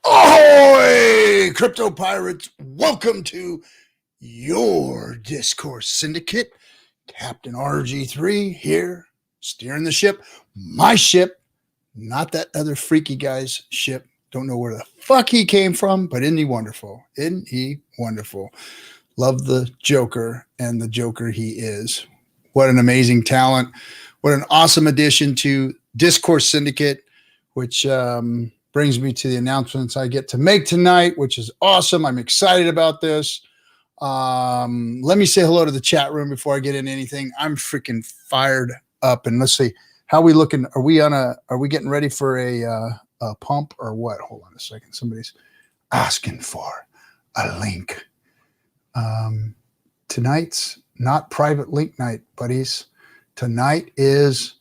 Ahoy, crypto pirates! Welcome to your discourse syndicate. Captain RG3 here, steering the ship. My ship, not that other freaky guy's ship. Don't know where the fuck he came from, but isn't he wonderful? Isn't he wonderful? Love the Joker and the Joker he is. What an amazing talent. What an awesome addition to Discourse Syndicate, which brings me to the announcements I get to make tonight, which is awesome. I'm excited about this. Let me say hello to the chat room before I get into anything. I'm freaking fired up. And let's see, how are we looking? Are we getting ready for a pump or what? Hold on a second. Somebody's asking for a link. Tonight's not private link night, buddies. Tonight is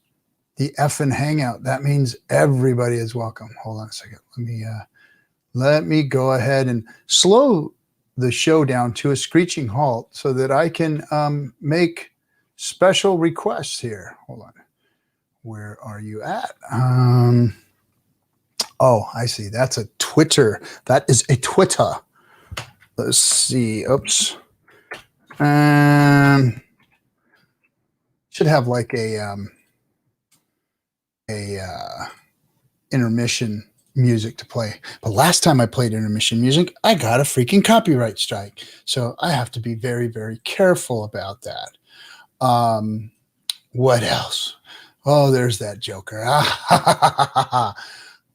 the FN Hangout. That means everybody is welcome. Hold on a second. Let me go ahead and slow the show down to a screeching halt so that I can make special requests here. Hold on. Where are you at? Oh, I see. That's a Twitter. That is a Twitter. Let's see. Oops. Should have like a intermission music to play. But last time I played intermission music, I got a freaking copyright strike. So I have to be very, very careful about that. What else? Oh, there's that Joker.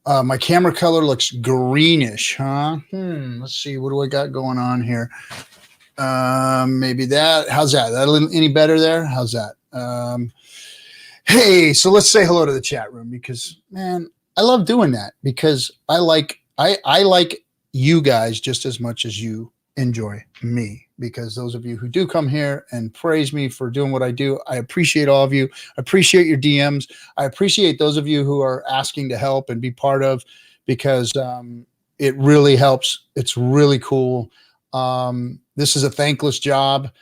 My camera color looks greenish, huh? Let's see. What do I got going on here? Maybe that. How's that? That any better there? How's that? Hey, so let's say hello to the chat room because, man, I love doing that because I like you guys just as much as you enjoy me, because those of you who do come here and praise me for doing what I do, I appreciate all of you. I appreciate your DMs. I appreciate those of you who are asking to help and be part of, because it really helps. It's really cool. This is a thankless job,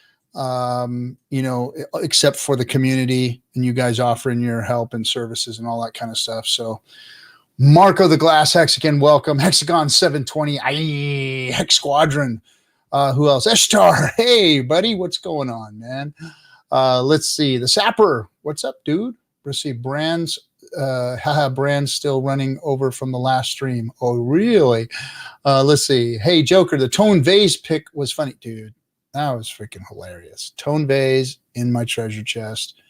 except for the community and you guys offering your help and services and all that kind of stuff. So Marco the Glass Hexican, welcome. Hexagon 720, Hex Squadron. Who else? Eshtar, hey, buddy, what's going on, man? Let's see. The Sapper, what's up, dude? Let's see. Brand's still running over from the last stream. Oh, really? Let's see. Hey, Joker, the Tone Vase pick was funny, dude. That was freaking hilarious. Tone Vase in my treasure chest,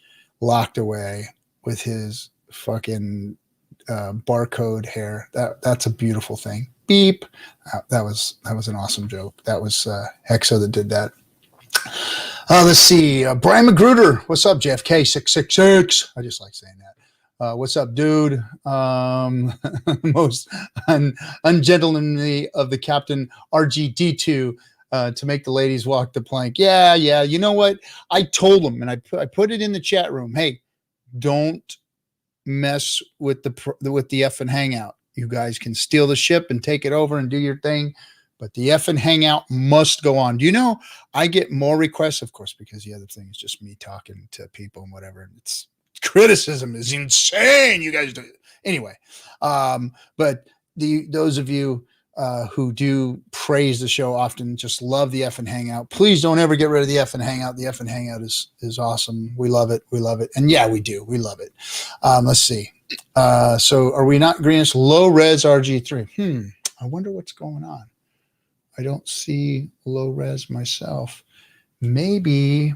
locked away with his fucking barcode hair. That's a beautiful thing. Beep. That was an awesome joke. That was Hexo that did that. Let's see. Brian Magruder. What's up, JFK 666? I just like saying that. What's up, dude? Most ungentlemanly of the Captain RGD2 to make the ladies walk the plank. Yeah. You know what? I told them, and I put it in the chat room. Hey, don't mess with the FN Hangout. You guys can steal the ship and take it over and do your thing, but the FN Hangout must go on. Do you know, I get more requests, of course, because the other thing is just me talking to people and whatever. It's criticism is insane. You guys do anyway. But those of you who do praise the show often just love the FN Hangout. Please don't ever get rid of the FN Hangout. The FN Hangout is awesome. We love it. And yeah, we do. We love it. Let's see. So are we not greenish? Low res RG3. I wonder what's going on. I don't see low res myself. Maybe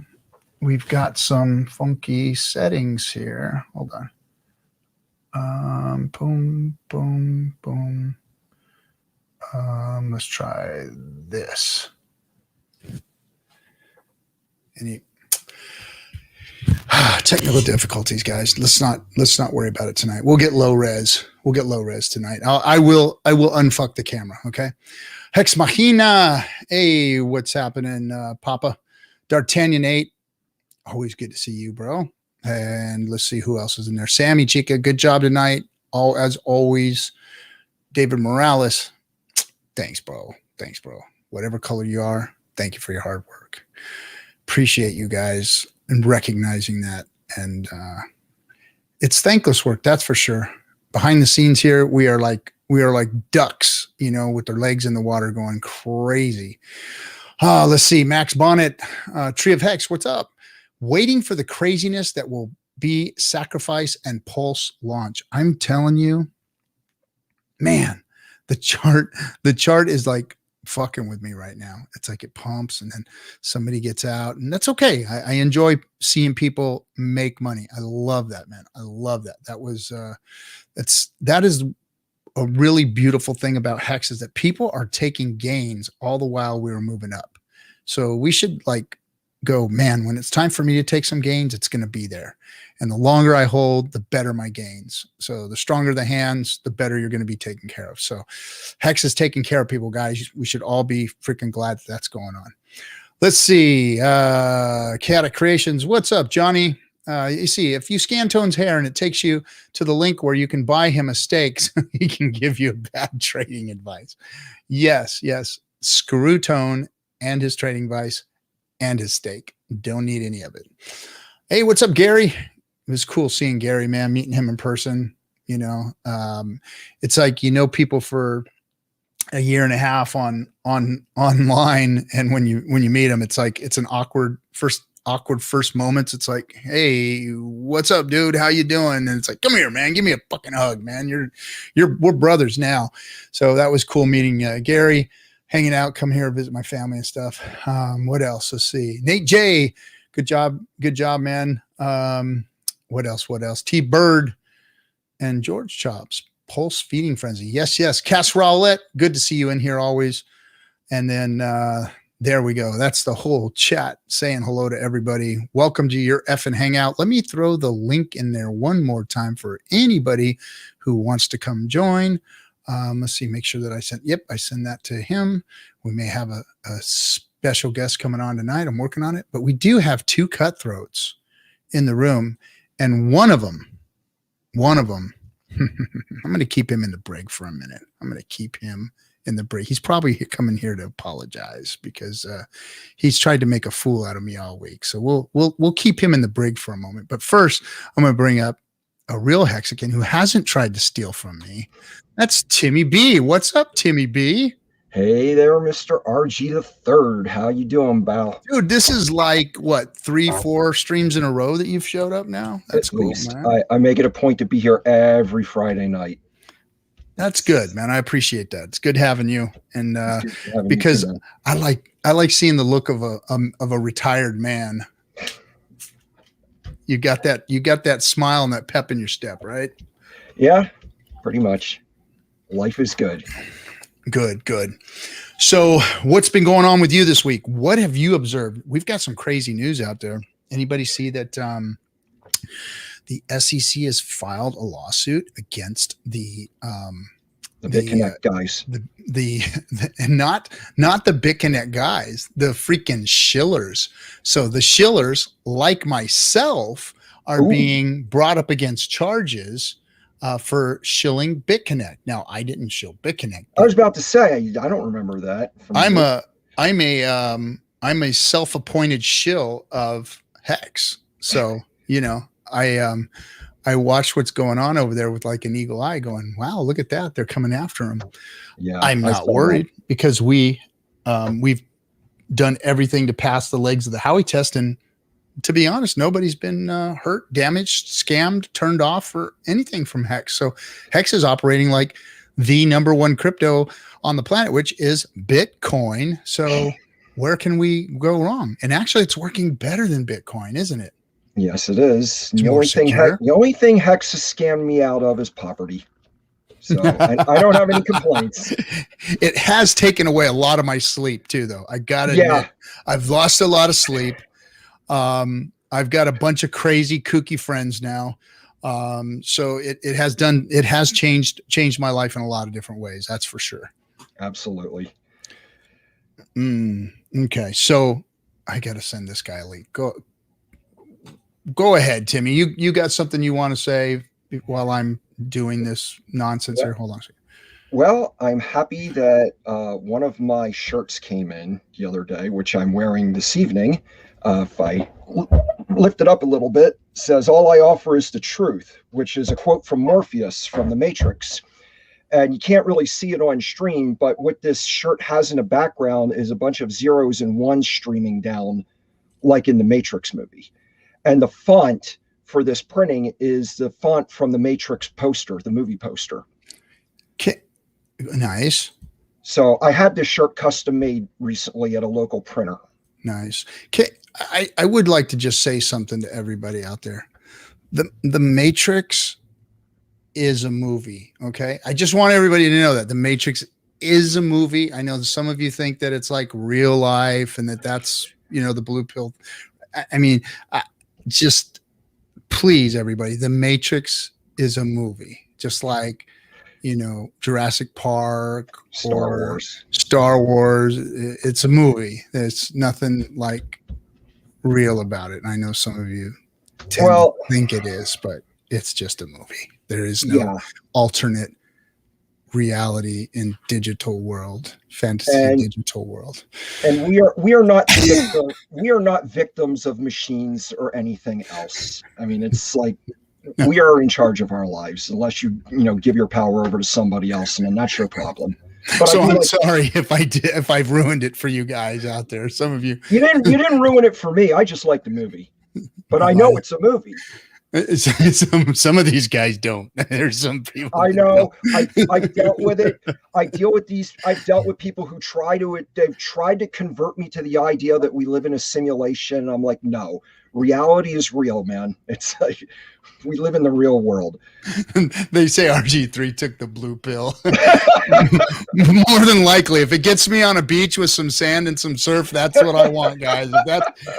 we've got some funky settings here. Hold on. Boom. Let's try this. Technical difficulties, guys. Let's not worry about it tonight. We'll get low res. Tonight. I will unfuck the camera. Okay. Hex Machina. Hey, what's happening, Papa? D'Artagnan 8. Always good to see you, bro. And let's see who else is in there. Sammy Chica, good job tonight. As always. David Morales. Thanks, bro. Whatever color you are, thank you for your hard work. Appreciate you guys and recognizing that. And it's thankless work, that's for sure. Behind the scenes here, we are like We are like ducks, with their legs in the water going crazy. Let's see. Max Bonnet, Tree of Hex, what's up? Waiting for the craziness that will be Sacrifice and Pulse launch. I'm telling you, man, the chart is like fucking with me right now. It's like it pumps and then somebody gets out, and that's okay. I enjoy seeing people make money. I love that, man. I love that. That is a really beautiful thing about Hex, is that people are taking gains all the while we were moving up. So we should go, man, when it's time for me to take some gains, it's going to be there. And the longer I hold, the better my gains. So the stronger the hands, the better you're going to be taken care of. So Hex is taking care of people, guys. We should all be freaking glad that's going on. Let's see. Chaotic Creations. What's up, Johnny? You see, if you scan Tone's hair and it takes you to the link where you can buy him a steak, so he can give you bad trading advice. Yes. Screw Tone and his trading advice and his steak. Don't need any of it. Hey, what's up, Gary? It was cool seeing Gary, man, meeting him in person. It's like, people for a year and a half on online. And when you meet them, it's like, it's an awkward first moments. It's like, hey, what's up, dude? How you doing? And it's like, come here, man, give me a fucking hug, man. We're brothers now. So that was cool meeting Gary, hanging out, come here, visit my family and stuff. What else? Let's see. Nate J, good job, man. What else? T Bird and George Chops, Pulse Feeding Frenzy. Yes. Cass Rowlett, good to see you in here always. And then there we go. That's the whole chat saying hello to everybody. Welcome to your FN Hangout. Let me throw the link in there one more time for anybody who wants to come join. Let's see, make sure that I send that to him. We may have a special guest coming on tonight. I'm working on it, but we do have 2 cutthroats in the room, and one of them, I'm going to keep him in the brig for a minute. I'm going to keep him in the brig. He's probably coming here to apologize because he's tried to make a fool out of me all week. So we'll keep him in the brig for a moment. But first, I'm going to bring up a real Hexican who hasn't tried to steal from me. That's Timmy B. What's up, Timmy B? Hey there, Mr. RG the Third. How you doing, Bal? Dude, this is like what, 3-4 streams in a row that you've showed up now? That's cool, man. I make it a point to be here every Friday night. That's good, man. I appreciate that. It's good having you, and because I like seeing the look of a retired man. You got that smile and that pep in your step, right? Yeah, pretty much. Life is good. Good. So what's been going on with you this week? What have you observed? We've got some crazy news out there. Anybody see that the SEC has filed a lawsuit against the BitConnect guys? And not the BitConnect guys, the freaking shillers. So the shillers, like myself, are being brought up against charges for shilling BitConnect. Now, I didn't shill BitConnect. I was about to say, I don't remember that. I'm a self-appointed shill of Hex. So, I watch what's going on over there with like an eagle eye going, wow, look at that. They're coming after him. Yeah, I'm not worried because we've done everything to pass the legs of the Howey test. And to be honest, nobody's been hurt, damaged, scammed, turned off, or anything from Hex. So Hex is operating like the #1 crypto on the planet, which is Bitcoin. So where can we go wrong? And actually, it's working better than Bitcoin, isn't it? Yes, it is. The only thing Hex has scammed me out of is poverty. So I don't have any complaints. It has taken away a lot of my sleep too, though. I gotta admit, I've lost a lot of sleep. I've got a bunch of crazy kooky friends now. So it has changed my life in a lot of different ways. That's for sure. Absolutely. Okay. So I got to send this guy a link. Go ahead, Timmy. You got something you want to say while I'm doing this nonsense here? Hold on a second. Well, I'm happy that one of my shirts came in the other day, which I'm wearing this evening. If I lift it up a little bit, says, "All I offer is the truth," which is a quote from Morpheus from The Matrix. and you can't really see it on stream, but what this shirt has in the background is a bunch of zeros and ones streaming down like in the Matrix movie. And the font for this printing is the font from the Matrix poster, the movie poster. Okay. Nice. So I had this shirt custom made recently at a local printer. Nice. Okay. I would like to just say something to everybody out there. The Matrix is a movie. Okay. I just want everybody to know that the Matrix is a movie. I know that some of you think that it's like real life and that's, the blue pill. I mean, just please, everybody, the Matrix is a movie, just like, Jurassic Park or Star Wars. It's a movie. There's nothing like real about it. And I know some of you think it is, but it's just a movie. There is no alternate reality in digital world, fantasy digital world. And we are not victims of machines or anything else. I mean, it's like we are in charge of our lives, unless you give your power over to somebody else, and then that's your problem. But so I'm sorry if I've ruined it for you guys out there. Some of you didn't ruin it for me. I just like the movie, but I know it's a movie. Some of these guys don't. There's some people. I know. I dealt with it. I've dealt with people who they've tried to convert me to the idea that we live in a simulation. I'm like, no, reality is real, man. It's like we live in the real world. They say RG3 took the blue pill. More than likely, if it gets me on a beach with some sand and some surf, that's what I want, guys.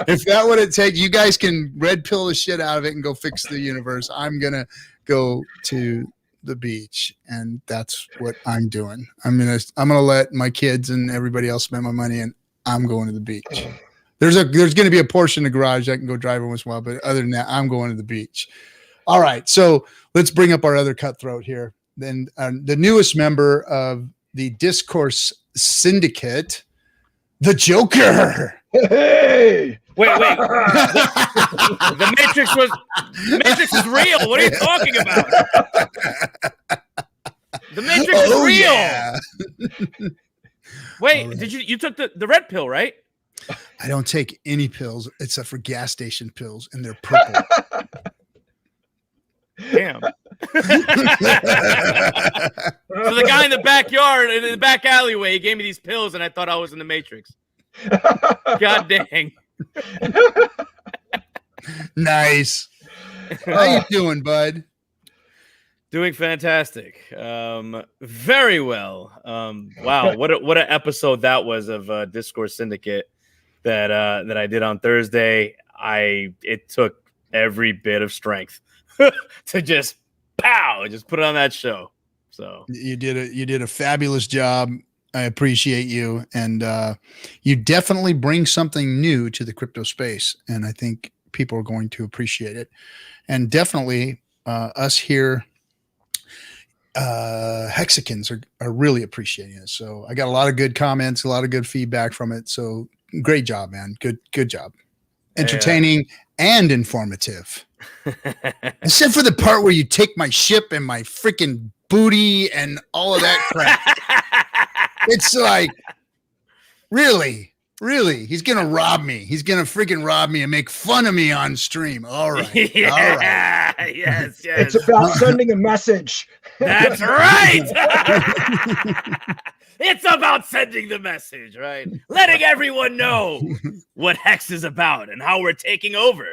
If that would it take, you guys can red pill the shit out of it and go fix the universe. I'm gonna go to the beach, and that's what I'm doing. I'm gonna let my kids and everybody else spend my money, and I'm going to the beach. There's going to be a portion of the garage I can go drive once in a while, but other than that, I'm going to the beach. All right, so let's bring up our other cutthroat here. Then the newest member of the Discourse Syndicate, the Joker. Hey! Wait. The Matrix is real. What are you talking about? The Matrix is real. Yeah. Wait, right. You took the red pill, right? I don't take any pills except for gas station pills, and they're purple. Damn. So the guy in the backyard, in the back alleyway, he gave me these pills, and I thought I was in the Matrix. God dang. Nice. How you doing, bud? Doing fantastic. Very well. Wow, what an episode that was of Discourse Syndicate that I did on Thursday. It took every bit of strength to just put it on that show. So you did a fabulous job. I appreciate you, and you definitely bring something new to the crypto space, and I think people are going to appreciate it. And definitely us here, Hexicans are really appreciating it. So I got a lot of good comments, a lot of good feedback from it. So great job, man. Good job. Entertaining and informative. Except for the part where you take my ship and my freaking booty and all of that crap. It's like, really, he's going to rob me. He's going to freaking rob me and make fun of me on stream. All right. Yeah, all right. Yes. It's about sending a message. That's right. It's about sending the message, right? Letting everyone know what Hex is about and how we're taking over.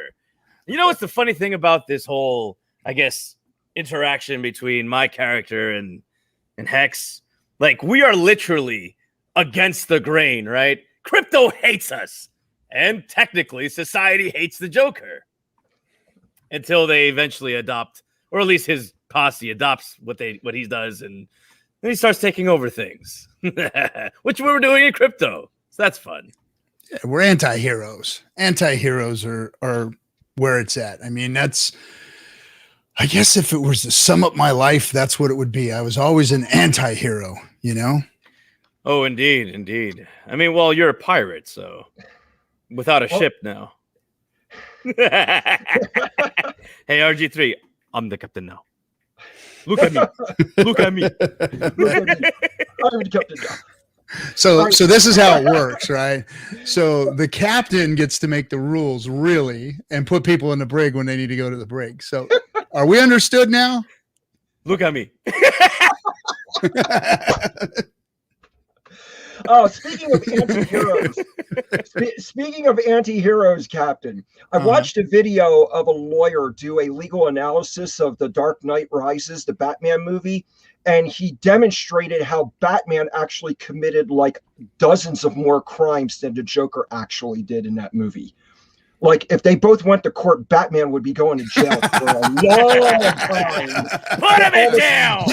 You know what's the funny thing about this whole, I guess, interaction between my character and Hex? Like, we are literally against the grain, right? Crypto hates us. And technically, society hates the Joker. Until they eventually adopt, or at least his posse adopts what he does, and then he starts taking over things. Which we were doing in crypto. So that's fun. Yeah, we're anti-heroes. Anti-heroes are where it's at. I mean, I guess if it was to sum up my life, that's what it would be. I was always an anti-hero, you know? Oh, indeed. I mean, well, you're a pirate, so without a ship now. Hey, RG3, I'm the captain now. Look at me. Look at me. Look at me. I'm the captain now. So Right. so this is how it works, right? So the captain gets to make the rules, really, and put people in the brig when they need to go to the brig. So are we understood now? Look at me. Oh, speaking of anti-heroes, speaking of anti-heroes, Captain, I watched a video of a lawyer do a legal analysis of The Dark Knight Rises, the Batman movie, and he demonstrated how Batman actually committed like dozens of more crimes than the Joker actually did in that movie. Like, if they both went to court, Batman would be going to jail for a long time. Put him in jail.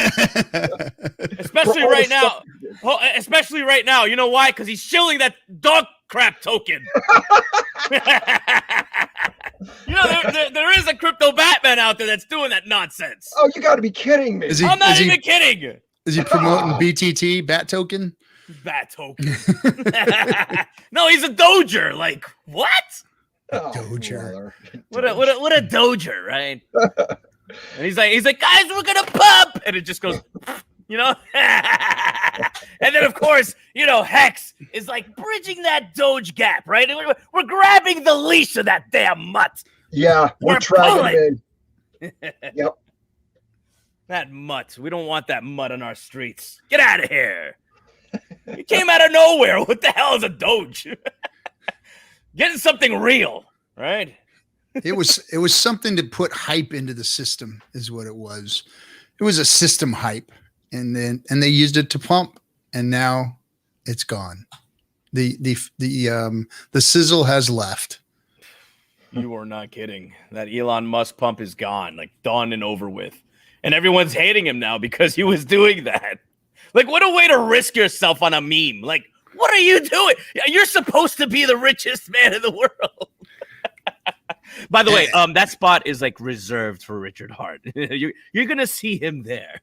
Especially right now. Well, especially right now. You know why? Because he's shilling that dog crap token. You know, there is a crypto Batman out there that's doing that nonsense. Oh, you got to be kidding me. I'm not even kidding. Is he promoting BTT, Bat Token? Bat token. No, he's a doger. Like, what? Oh, Doger. What a doger, right? And he's like, guys, we're gonna pump, and it just goes, you know. And then of course, you know, Hex is like bridging that Doge gap, right? We're grabbing the leash of that damn mutt. Yeah, we're dragging him in. Yep. That mutt. We don't want that mutt on our streets. Get out of here. He came out of nowhere. What the hell is a Doge? Getting something real, right? It was something to put hype into the system, is what it was. It was a system hype, and they used it to pump, and now it's gone. The sizzle has left. You are not kidding. That Elon Musk pump is gone, like done and over with, and everyone's hating him now because he was doing that. Like, what a way to risk yourself on a meme. Like, what are you doing? You're supposed to be the richest man in the world. By the way, that spot is like reserved for Richard Hart. You're going to see him there.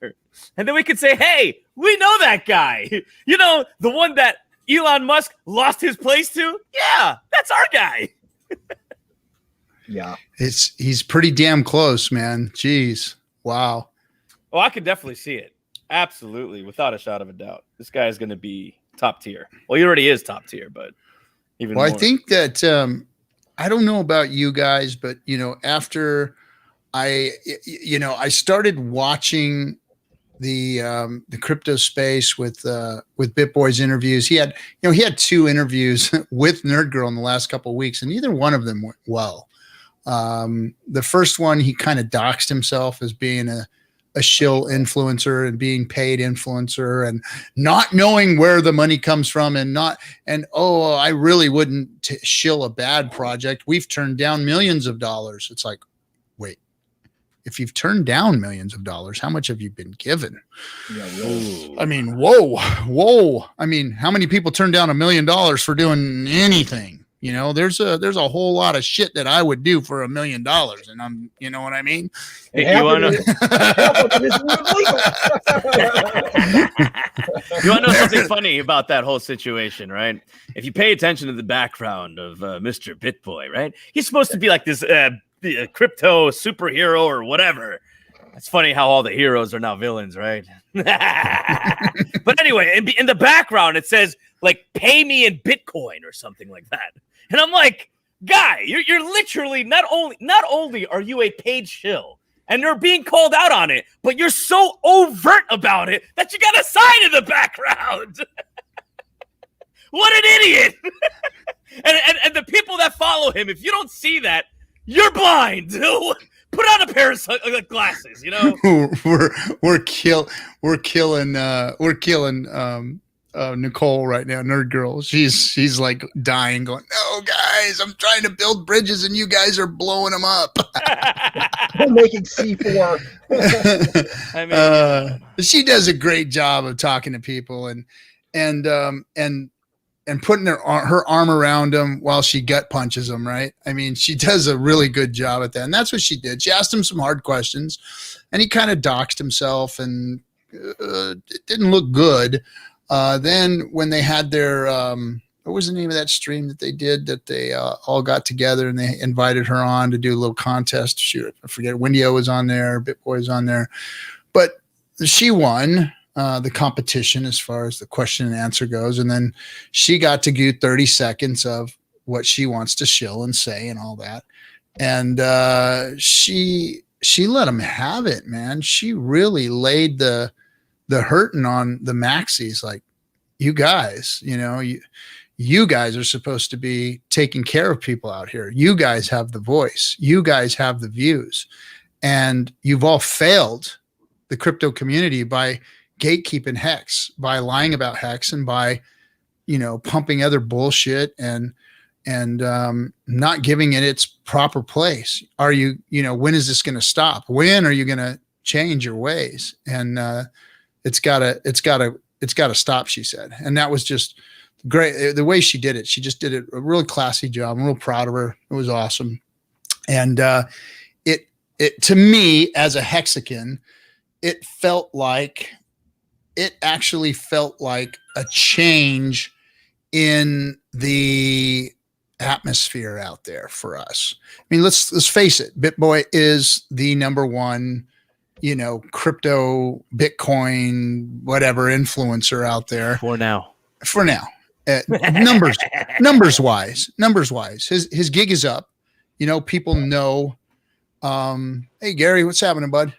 And then we could say, hey, we know that guy. You know, the one that Elon Musk lost his place to? Yeah, that's our guy. Yeah. He's pretty damn close, man. Jeez. Wow. Oh, I could definitely see it. Absolutely. Without a shadow of a doubt. This guy is going to be top tier. Well, he already is top tier, but even more. I think that I don't know about you guys, but you know, after I started watching the crypto space with BitBoy's interviews. He had 2 interviews with Nerd Girl in the last couple of weeks, and neither one of them went well. The first one, he kind of doxed himself as being a shill influencer and being paid influencer and not knowing where the money comes from I really wouldn't shill a bad project. We've turned down millions of dollars. It's like, wait, if you've turned down millions of dollars, how much have you been given? Yeah, really. I mean, whoa. I mean, how many people turn down $1 million for doing anything? You know, there's a whole lot of shit that I would do for $1 million, and you know what I mean? You want to know something funny about that whole situation, right? If you pay attention to the background of Mr. BitBoy, right? He's supposed to be like this crypto superhero or whatever. It's funny how all the heroes are now villains, right? But anyway, in the background, it says, like, pay me in Bitcoin or something like that. And I'm like, guy, you're literally not only are you a paid shill and you're being called out on it, but you're so overt about it that you got a sign in the background. What an idiot. and the people that follow him, if you don't see that, you're blind. Put on a pair of glasses, you know. we're killing Nicole right now, Nerd Girl. She's like dying, going, "No, guys, I'm trying to build bridges, and you guys are blowing them up." We're making C4. I mean, she does a great job of talking to people and putting her arm around them while she gut punches them, right? I mean, she does a really good job at that. And that's what she did. She asked him some hard questions, and he kind of doxed himself, and it didn't look good. Then when they had their what was the name of that stream that they did that they all got together and they invited her on to do a little contest? Shoot, I forget. Wendy O was on there, BitBoy was on there, but she won the competition as far as the question and answer goes. And then she got to do 30 seconds of what she wants to shill and say and all that. And she let them have it, man. She really laid the hurting on the maxis. Like, you guys, you guys are supposed to be taking care of people out here. You guys have the voice. You guys have the views. And you've all failed the crypto community by gatekeeping Hex, by lying about Hex, and by, pumping other bullshit and not giving it its proper place. Are you, when is this going to stop? When are you going to change your ways? And it's gotta stop, she said. And that was just great. The way she did it, she just did it a really classy job. I'm real proud of her. It was awesome. And it to me, as a Hexican, it actually felt like a change in the atmosphere out there for us. I mean, let's face it. BitBoy is the number one, crypto, Bitcoin, whatever influencer out there For now. Numbers wise, his gig is up. People know. Hey Gary, what's happening, bud?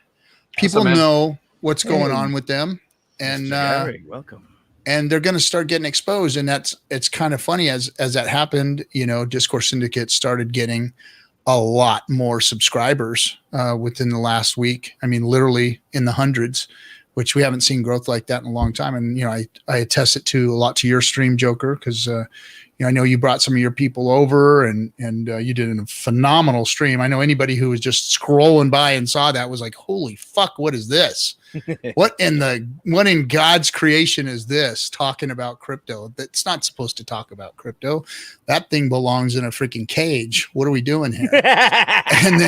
People know what's going on with them, and Gary, welcome. And they're going to start getting exposed. And it's kind of funny as that happened. Discourse Syndicate started getting a lot more subscribers within the last week. I mean, literally in the hundreds, which we haven't seen growth like that in a long time. And, I attest it a lot to your stream, Joker, because, I know you brought some of your people over and you did a phenomenal stream. I know anybody who was just scrolling by and saw that was like, holy fuck, what is this? What in God's creation is this, talking about crypto? That's not supposed to talk about crypto. That thing belongs in a freaking cage. What are we doing here? And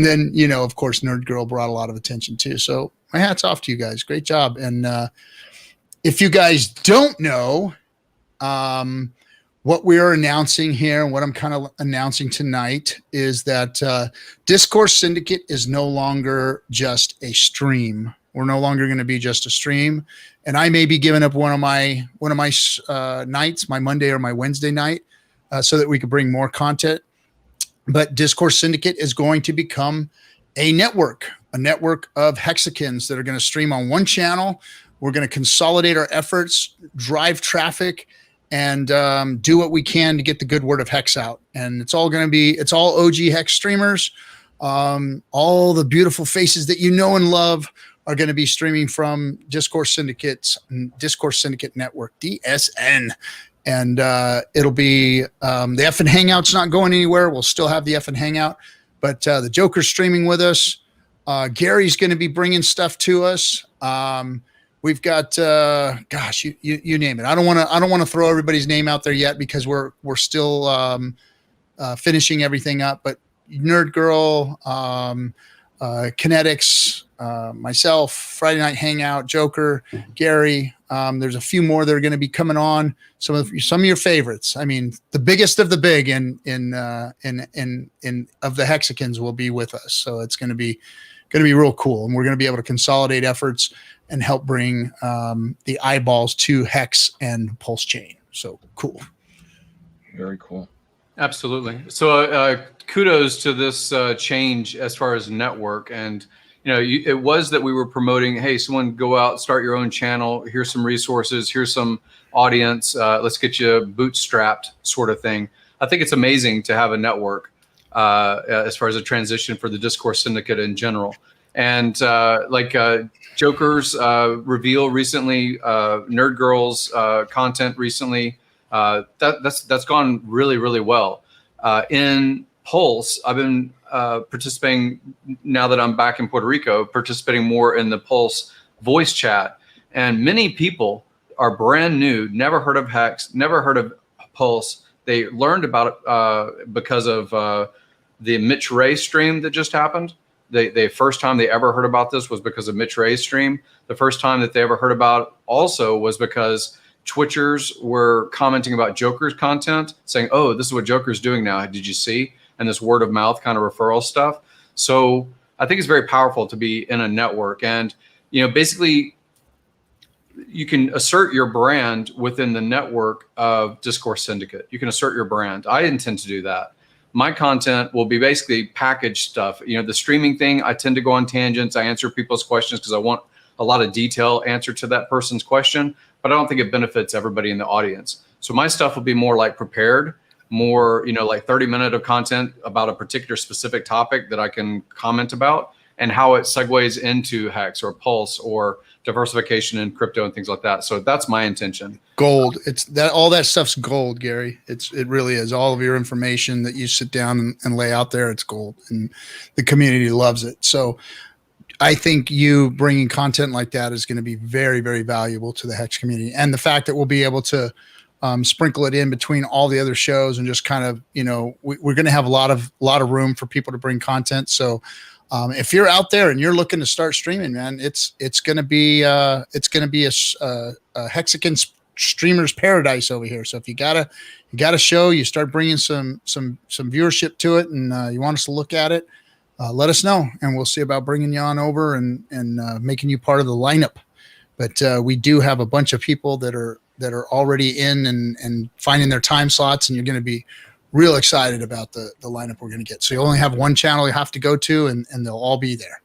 then, of course, Nerd Girl brought a lot of attention too. So my hat's off to you guys. Great job. And if you guys don't know what we are announcing here, and what I'm kind of announcing tonight, is that Discourse Syndicate is no longer just a stream. We're no longer going to be just a stream. And I may be giving up one of my nights, my Monday or my Wednesday night, so that we could bring more content. But Discourse Syndicate is going to become a network of Hexicans that are going to stream on one channel. We're going to consolidate our efforts, drive traffic, and do what we can to get the good word of Hex out. And it's all OG Hex streamers. All the beautiful faces that you know and love are going to be streaming from Discourse Syndicate Network, DSN. And it'll be the FN Hangout's not going anywhere. We'll still have the FN Hangout, but the Joker's streaming with us. Gary's going to be bringing stuff to us. We've got, you name it. I don't want to throw everybody's name out there yet because we're still finishing everything up. But Nerd Girl, Kinetics, myself, Friday Night Hangout, Joker, Gary. There's a few more that are going to be coming on. Some of your favorites. I mean, the biggest of the big in of the Hexicans will be with us. So it's going to be real cool, and we're going to be able to consolidate efforts and help bring the eyeballs to Hex and Pulse Chain. So cool. Very cool. Absolutely. So kudos to this change as far as network. And, it was that we were promoting, hey, someone go out, start your own channel. Here's some resources. Here's some audience. Let's get you bootstrapped sort of thing. I think it's amazing to have a network as far as a transition for the Discourse Syndicate in general. And Joker's reveal recently, Nerd Girl's content recently, that's gone really, really well. In Pulse, I've been participating, now that I'm back in Puerto Rico, participating more in the Pulse voice chat. And many people are brand new, never heard of Hex, never heard of Pulse. They learned about it because of the Mitch Ray stream that just happened. The first time they ever heard about this was because of Mitch Ray's stream. The first time that they ever heard about it also was because Twitchers were commenting about Joker's content, saying, "Oh, this is what Joker's doing now. Did you see?" And this word of mouth kind of referral stuff. So I think it's very powerful to be in a network, and basically, you can assert your brand within the network of Discourse Syndicate. You can assert your brand. I intend to do that. My content will be basically packaged stuff. The streaming thing, I tend to go on tangents. I answer people's questions because I want a lot of detail answer to that person's question, but I don't think it benefits everybody in the audience. So my stuff will be more like prepared, more, like 30-minute of content about a particular specific topic that I can comment about and how it segues into Hex or Pulse or diversification in crypto and things like that. So that's my intention. Gold. It's that all that stuff's gold, Gary. It really is. All of your information that you sit down and lay out there, it's gold, and the community loves it. So I think you bringing content like that is going to be very, very valuable to the Hex community, and the fact that we'll be able to sprinkle it in between all the other shows and just kind of, we're going to have a lot of room for people to bring content. So if you're out there and you're looking to start streaming, man, it's going to be a Hexican streamers paradise over here. So if you got a show, you start bringing some viewership to it, and you want us to look at it, let us know, and we'll see about bringing you on over and making you part of the lineup. But we do have a bunch of people that are already in and finding their time slots, and you're going to be real excited about the lineup we're going to get. So you only have one channel you have to go to, and they'll all be there.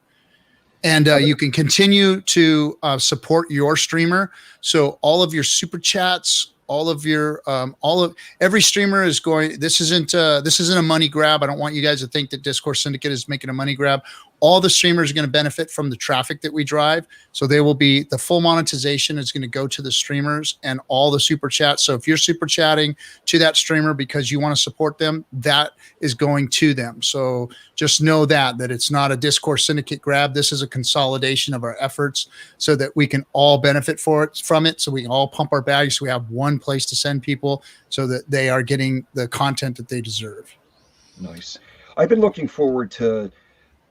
And you can continue to support your streamer. So all of your super chats, every streamer is going. This isn't a money grab. I don't want you guys to think that Discourse Syndicate is making a money grab. All the streamers are going to benefit from the traffic that we drive. So the full monetization is going to go to the streamers and all the super chats. So if you're super chatting to that streamer because you want to support them, that is going to them. So just know that it's not a Discourse Syndicate grab. This is a consolidation of our efforts so that we can all benefit from it. So we can all pump our bags. So we have one place to send people so that they are getting the content that they deserve. Nice. I've been looking forward to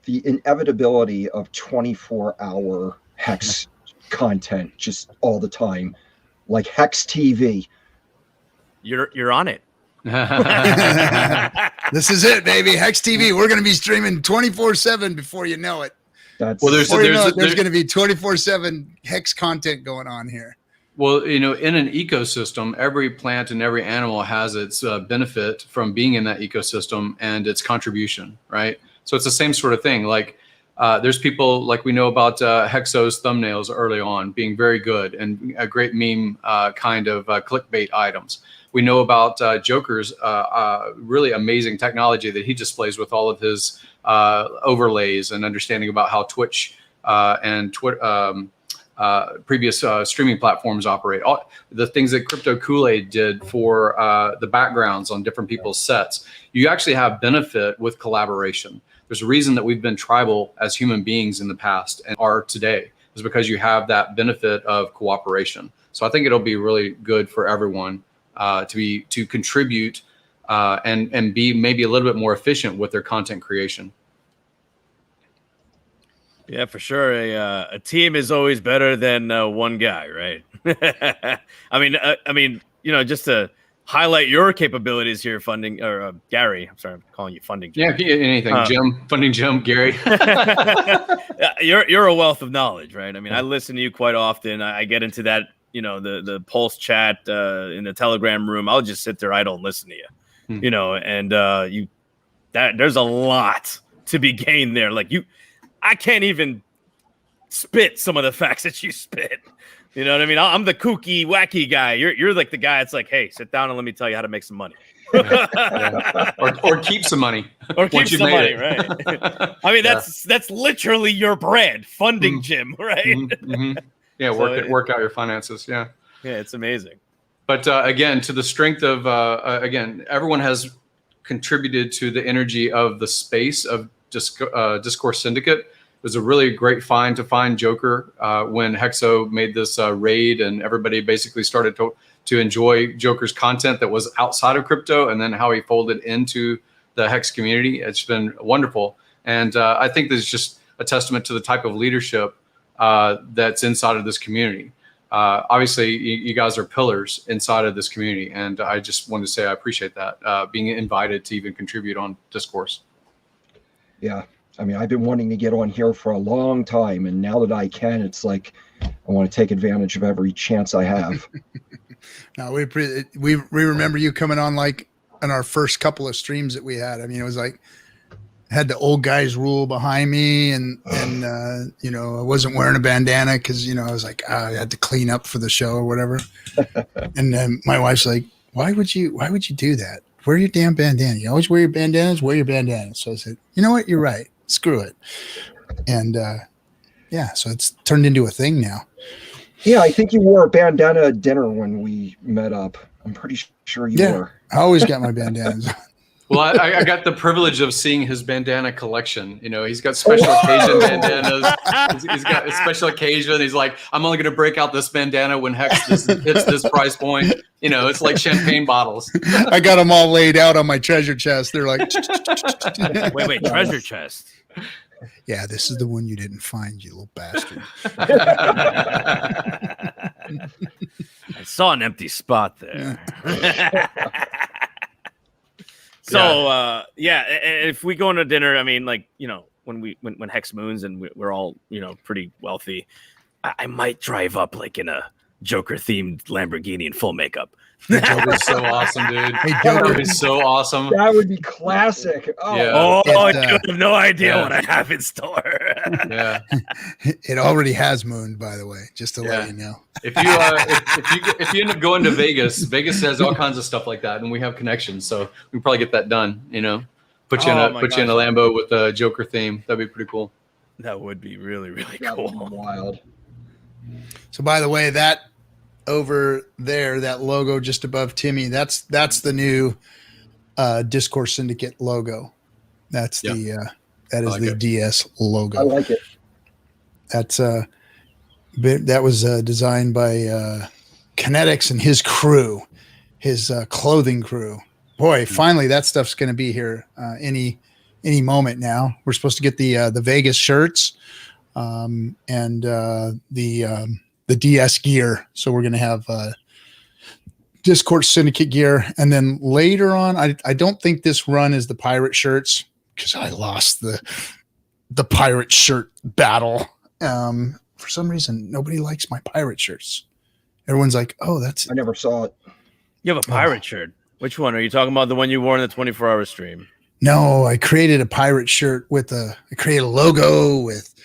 the inevitability of 24-hour Hex content just all the time, like Hex TV. You're on it. This is it, baby. Hex TV. We're going to be streaming 24/7 before you know it. There's going to be 24/7 Hex content going on here. Well, in an ecosystem, every plant and every animal has its benefit from being in that ecosystem and its contribution, right? So it's the same sort of thing. Like there's people like we know about Hexo's thumbnails early on being very good and a great meme kind of clickbait items. We know about Joker's really amazing technology that he displays with all of his overlays and understanding about how Twitch and previous streaming platforms operate. All the things that Crypto Kool-Aid did for the backgrounds on different people's sets. You actually have benefit with collaboration. There's a reason that we've been tribal as human beings in the past and are today, is because you have that benefit of cooperation. So I think it'll be really good for everyone to contribute and be maybe a little bit more efficient with their content creation. Yeah, for sure. A team is always better than one guy, right? I mean, just to highlight your capabilities here, Gary. I'm sorry, I'm calling you funding. Jim. Yeah, anything, Jim, funding Jim, Gary. You're a wealth of knowledge, right? I mean, I listen to you quite often. I get into that, the Pulse chat in the Telegram room. I'll just sit there idle and listen to you, there's a lot to be gained there. Like I can't even spit some of the facts that you spit. You know what I mean? I'm the kooky, wacky guy. You're like the guy that's like, hey, sit down and let me tell you how to make some money. or keep some money. Or keep some money, right? I mean, that's literally your brand, funding Jim, right? Mm-hmm. Yeah, work out your finances. Yeah. Yeah, it's amazing. But again, to the strength of everyone has contributed to the energy of the space of Discourse Syndicate. It was a really great find to find Joker when Hexo made this raid, and everybody basically started to enjoy Joker's content that was outside of crypto, and then how he folded into the Hex community. It's been wonderful. And I think this is just a testament to the type of leadership that's inside of this community. obviously you guys are pillars inside of this community, and I just wanted to say I appreciate that, being invited to even contribute on Discourse. Yeah. I mean, I've been wanting to get on here for a long time, and now that I can, it's like I want to take advantage of every chance I have. No, we remember you coming on like in our first couple of streams that we had. I mean, it was like had the old guys rule behind me, and you know, I wasn't wearing a bandana because, you know, I was like, I had to clean up for the show or whatever. And then my wife's like, why would you do that? Wear your damn bandana. You always wear your bandanas. Wear your bandana. So I said, you know what? You're right. Screw it. And yeah, so it's turned into a thing now. Yeah, I think you wore a bandana at dinner when we met up. I'm pretty sure you were. I always got my bandanas. Well, I got the privilege of seeing his bandana collection. You know, he's got special occasion bandanas. He's got a special occasion. He's like, I'm only going to break out this bandana when Hex hits this price point. You know, it's like champagne bottles. I got them all laid out on my treasure chest. They're like, Wait, treasure chest. Yeah, this is the one you didn't find, you little bastard. I saw an empty spot there. So, if we go into dinner, I mean, like, you know, when Hex moons and we're all, you know, pretty wealthy, I might drive up like in a Joker themed Lamborghini in full makeup. Joker's so awesome, dude. Hey, Joker is so awesome. That would be classic. Oh, yeah. You have no idea what I have in store. Yeah, it already has mooned, by the way, just to let you know. If you end up going to Vegas, Vegas has all kinds of stuff like that, and we have connections, so we can probably get that done. You know, put you in a Lambo with a Joker theme. That'd be pretty cool. That would be really, really cool. That would be wild. So, by the way, that over there, that logo just above Timmy, that's the new Discourse Syndicate logo. That's that is like the DS logo. I like it. That's that was designed by Kinetics and his crew, his clothing crew. Boy, finally that stuff's going to be here any moment now. We're supposed to get the Vegas shirts and the DS gear. So we're going to have Discourse Syndicate gear. And then later on, I don't think this run is the pirate shirts because I lost the pirate shirt battle. For some reason, nobody likes my pirate shirts. Everyone's like, oh, that's... I never saw it. You have a pirate shirt. Which one? Are you talking about the one you wore in the 24-hour stream? No, I created a pirate shirt I created a logo with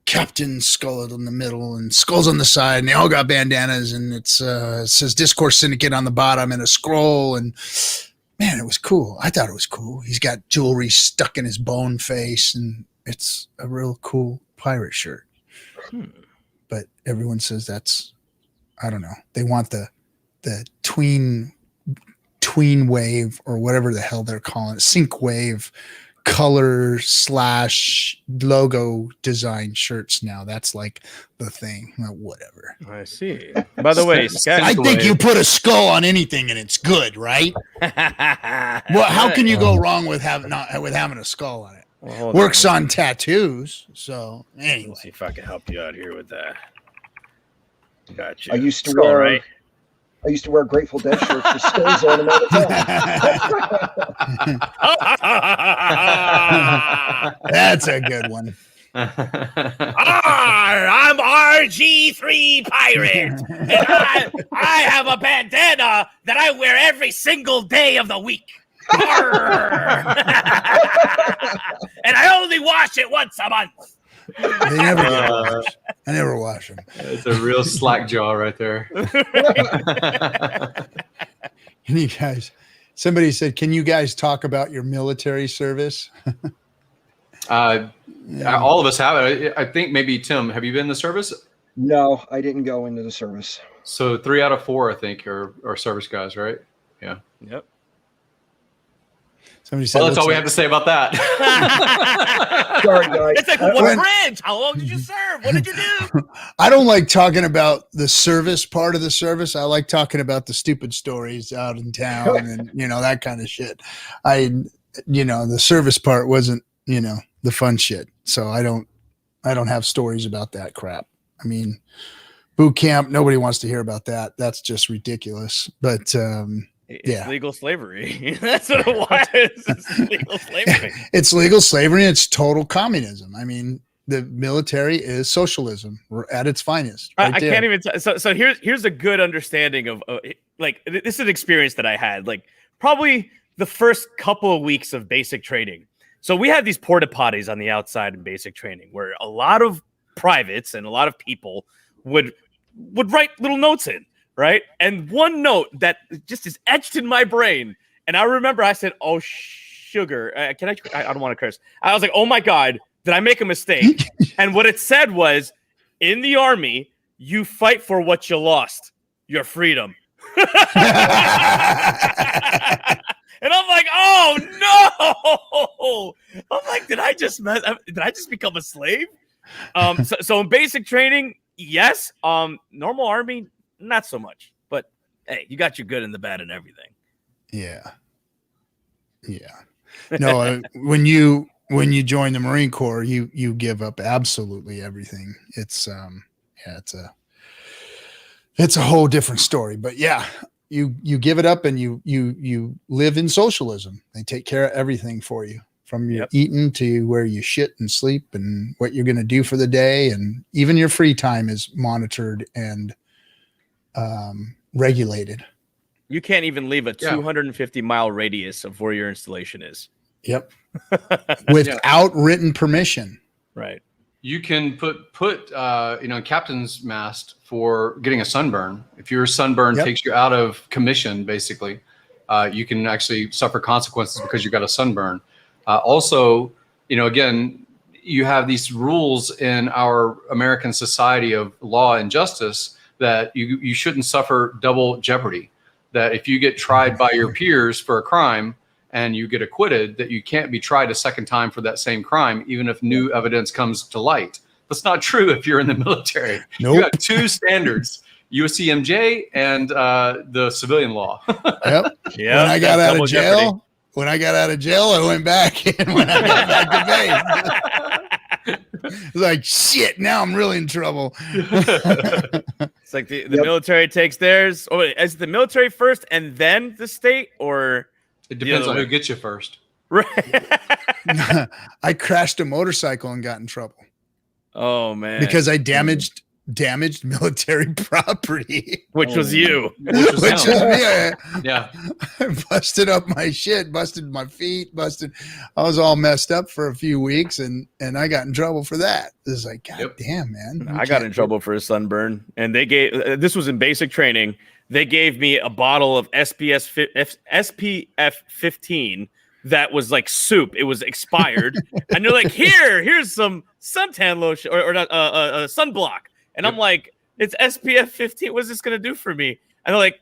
Captain Skull in the middle and skulls on the side, and they all got bandanas, and it says Discourse Syndicate on the bottom and a scroll, and man, it was cool. I thought it was cool. He's got jewelry stuck in his bone face, and it's a real cool pirate shirt. But everyone says that's, I don't know. They want the tween wave or whatever the hell they're calling it, sync wave color / logo design shirts now. That's like the thing. Well, whatever. I see. By the way, I think you put a skull on anything and it's good, right? Well, how can you go wrong with having a skull on it? Well, works on tattoos. So anyway, let's see if I can help you out here with that. Gotcha. I used to wear Grateful Dead shirts with skulls on them all the time. That's a good one. I'm RG3 Pirate, and I have a bandana that I wear every single day of the week. And I only wash it once a month. They never get washed. I never wash them. It's a real slack jaw right there. Can you guys? Somebody said, "Can you guys talk about your military service?" All of us have it. I think maybe Tim. Have you been in the service? No, I didn't go into the service. So 3 out of 4, I think, are service guys, right? Yeah. Yep. Somebody said, well, that's all we have to say about that. Sorry, guys. It's like, what branch? How long did you serve? What did you do? I don't like talking about the service part of the service. I like talking about the stupid stories out in town and, that kind of shit. The service part wasn't, the fun shit. So I don't have stories about that crap. I mean, boot camp. Nobody wants to hear about that. That's just ridiculous. But It's legal slavery. That's what it was. It's legal slavery. It's legal slavery. And it's total communism. I mean, the military is socialism. We're at its finest. Right I can't even. So here's a good understanding of like this is an experience that I had. Like probably the first couple of weeks of basic training. So we had these porta potties on the outside in basic training where a lot of privates and a lot of people would write little notes in, right? And one note that just is etched in my brain. And I remember I said, "Oh, sugar." I don't want to curse. I was like, "Oh my God, did I make a mistake?" And what it said was, in the Army, you fight for what you lost, your freedom. And I'm like, oh no! I'm like, did I just become a slave? So in basic training, yes. Normal Army, not so much. But hey, you got your good and the bad and everything. Yeah. No, when you join the Marine Corps, you give up absolutely everything. It's it's a whole different story. But yeah, you give it up and you live in socialism. They take care of everything for you, from your eating to where you shit and sleep and what you're going to do for the day, and even your free time is monitored and regulated. You can't even leave a 250-mile radius of where your installation is. Yep. Without written permission. Right. You can put captain's mast for getting a sunburn. If your sunburn takes you out of commission, basically, you can actually suffer consequences because you got a sunburn. Also, again, you have these rules in our American society of law and justice that you shouldn't suffer double jeopardy. That if you get tried by your peers for a crime and you get acquitted, that you can't be tried a second time for that same crime, even if new evidence comes to light. That's not true if you're in the military. Nope. You got two standards, USCMJ and the civilian law. Yep. Yeah. When I got out of jail, I went back. And when I got back to base, it's like, shit, now I'm really in trouble. It's like the military takes theirs. Oh, is it the military first and then the state, or it depends on who gets you first. Right. I crashed a motorcycle and got in trouble. Oh man. Because I damaged military property. Which was you. Which was me. Yeah. I busted up my shit, busted my feet, I was all messed up for a few weeks and I got in trouble for that. It was like, God damn, man. I got in trouble for a sunburn, and they gave this was in basic training. They gave me a bottle of SPF 15 that was like soup. It was expired. And they're like, here's some suntan lotion or sunblock. And I'm like, it's SPF 15. What's this going to do for me? And they're like,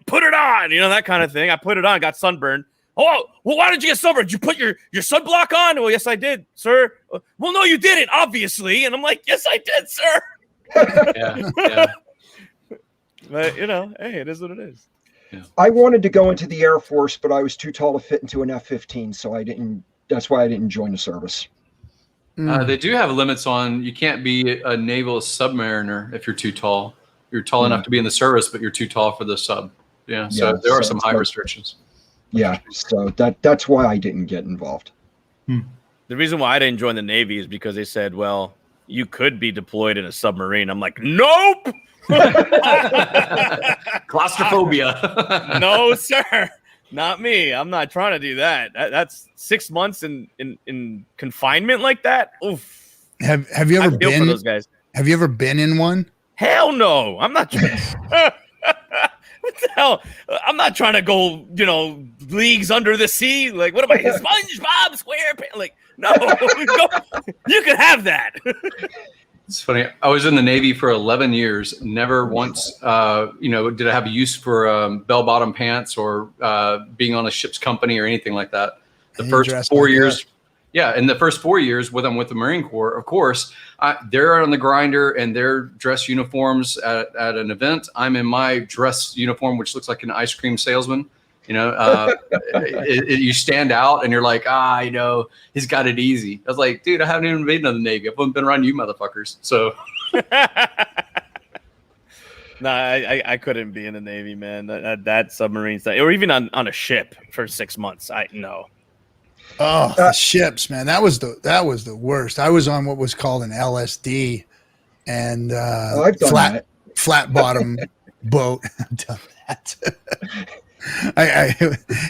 put it on, that kind of thing. I put it on, got sunburned. Oh, well, why did you get sunburned? Did you put your sunblock on? Well, yes, I did, sir. Well, no, you didn't, obviously. And I'm like, yes, I did, sir. Yeah. But, hey, it is what it is. Yeah. I wanted to go into the Air Force, but I was too tall to fit into an F-15, so that's why I didn't join the service. They do have limits on, you can't be a naval submariner if you're too tall. You're tall enough to be in the service, but you're too tall for the sub. Yeah, so there are some high restrictions. Yeah, so that's why I didn't get involved. The reason why I didn't join the Navy is because they said, well, you could be deployed in a submarine. I'm like, nope. Claustrophobia. No, sir. Not me. I'm not trying to do that. That's 6 months in confinement like that. Oof. Have you ever been for those guys? Have you ever been in one? Hell no. I'm not trying. What the hell? I'm not trying to go, leagues under the sea. Like, what am I, SpongeBob SquarePants? Like, no, you can have that. It's funny. I was in the Navy for 11 years. Never once, did I have a use for bell-bottom pants or being on a ship's company or anything like that. The first 4 years. Yeah, in the first 4 years with the Marine Corps, of course, they're on the grinder and their dress uniforms at an event. I'm in my dress uniform, which looks like an ice cream salesman. You stand out and you're like, he's got it easy. I was like, dude, I haven't even been in the Navy. I've been around you motherfuckers. So No, I couldn't be in the Navy, man. That submarine stuff, or even on a ship for 6 months. I know. Oh, the ships, man. That was the worst. I was on what was called an LSD, and I've done that. flat bottom boat. I've done that.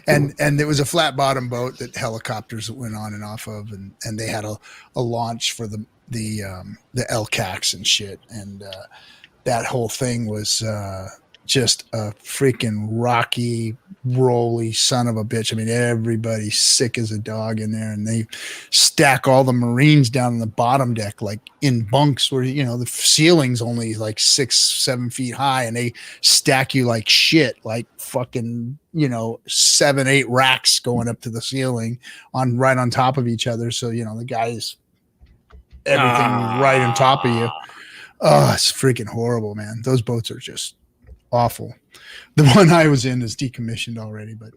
And it was a flat bottom boat that helicopters went on and off of, and they had a launch for the LCACs and shit, and that whole thing was just a freaking rocky, rolly son of a bitch. I mean, everybody's sick as a dog in there, and they stack all the Marines down in the bottom deck, like in bunks where, the ceiling's only like 6-7 feet high, and they stack you like shit, like fucking, 7-8 racks going up to the ceiling right on top of each other. So, the guys, everything right on top of you. Oh, it's freaking horrible, man. Those boats are just awful. The one I was in is decommissioned already, but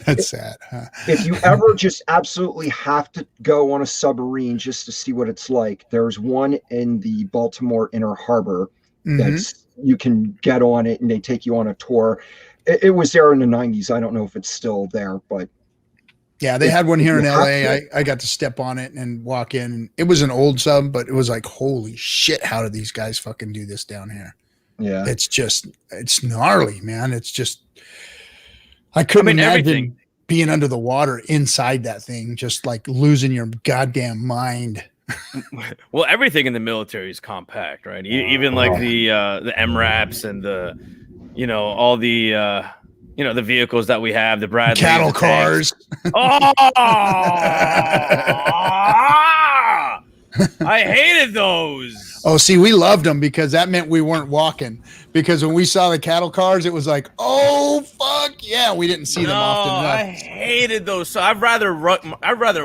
that's sad. Huh? If you ever just absolutely have to go on a submarine just to see what it's like, there's one in the Baltimore Inner Harbor that's you can get on it, and they take you on a tour. It was there in the 90s. I don't know if it's still there, but yeah, they had one here in LA. I got to step on it and walk in, and it was an old sub, but it was like, holy shit, how do these guys fucking do this down here? Yeah, it's gnarly, man. It's just, I couldn't imagine being under the water inside that thing, just like losing your goddamn mind. Well, everything in the military is compact, right? Even like the MRAPs and the, all the, the vehicles that we have, the Bradley cattle cars. I hated those. Oh, see, we loved them because that meant we weren't walking. Because when we saw the cattle cars, it was like, oh fuck yeah, we didn't see them often enough. I hated those. So I'd rather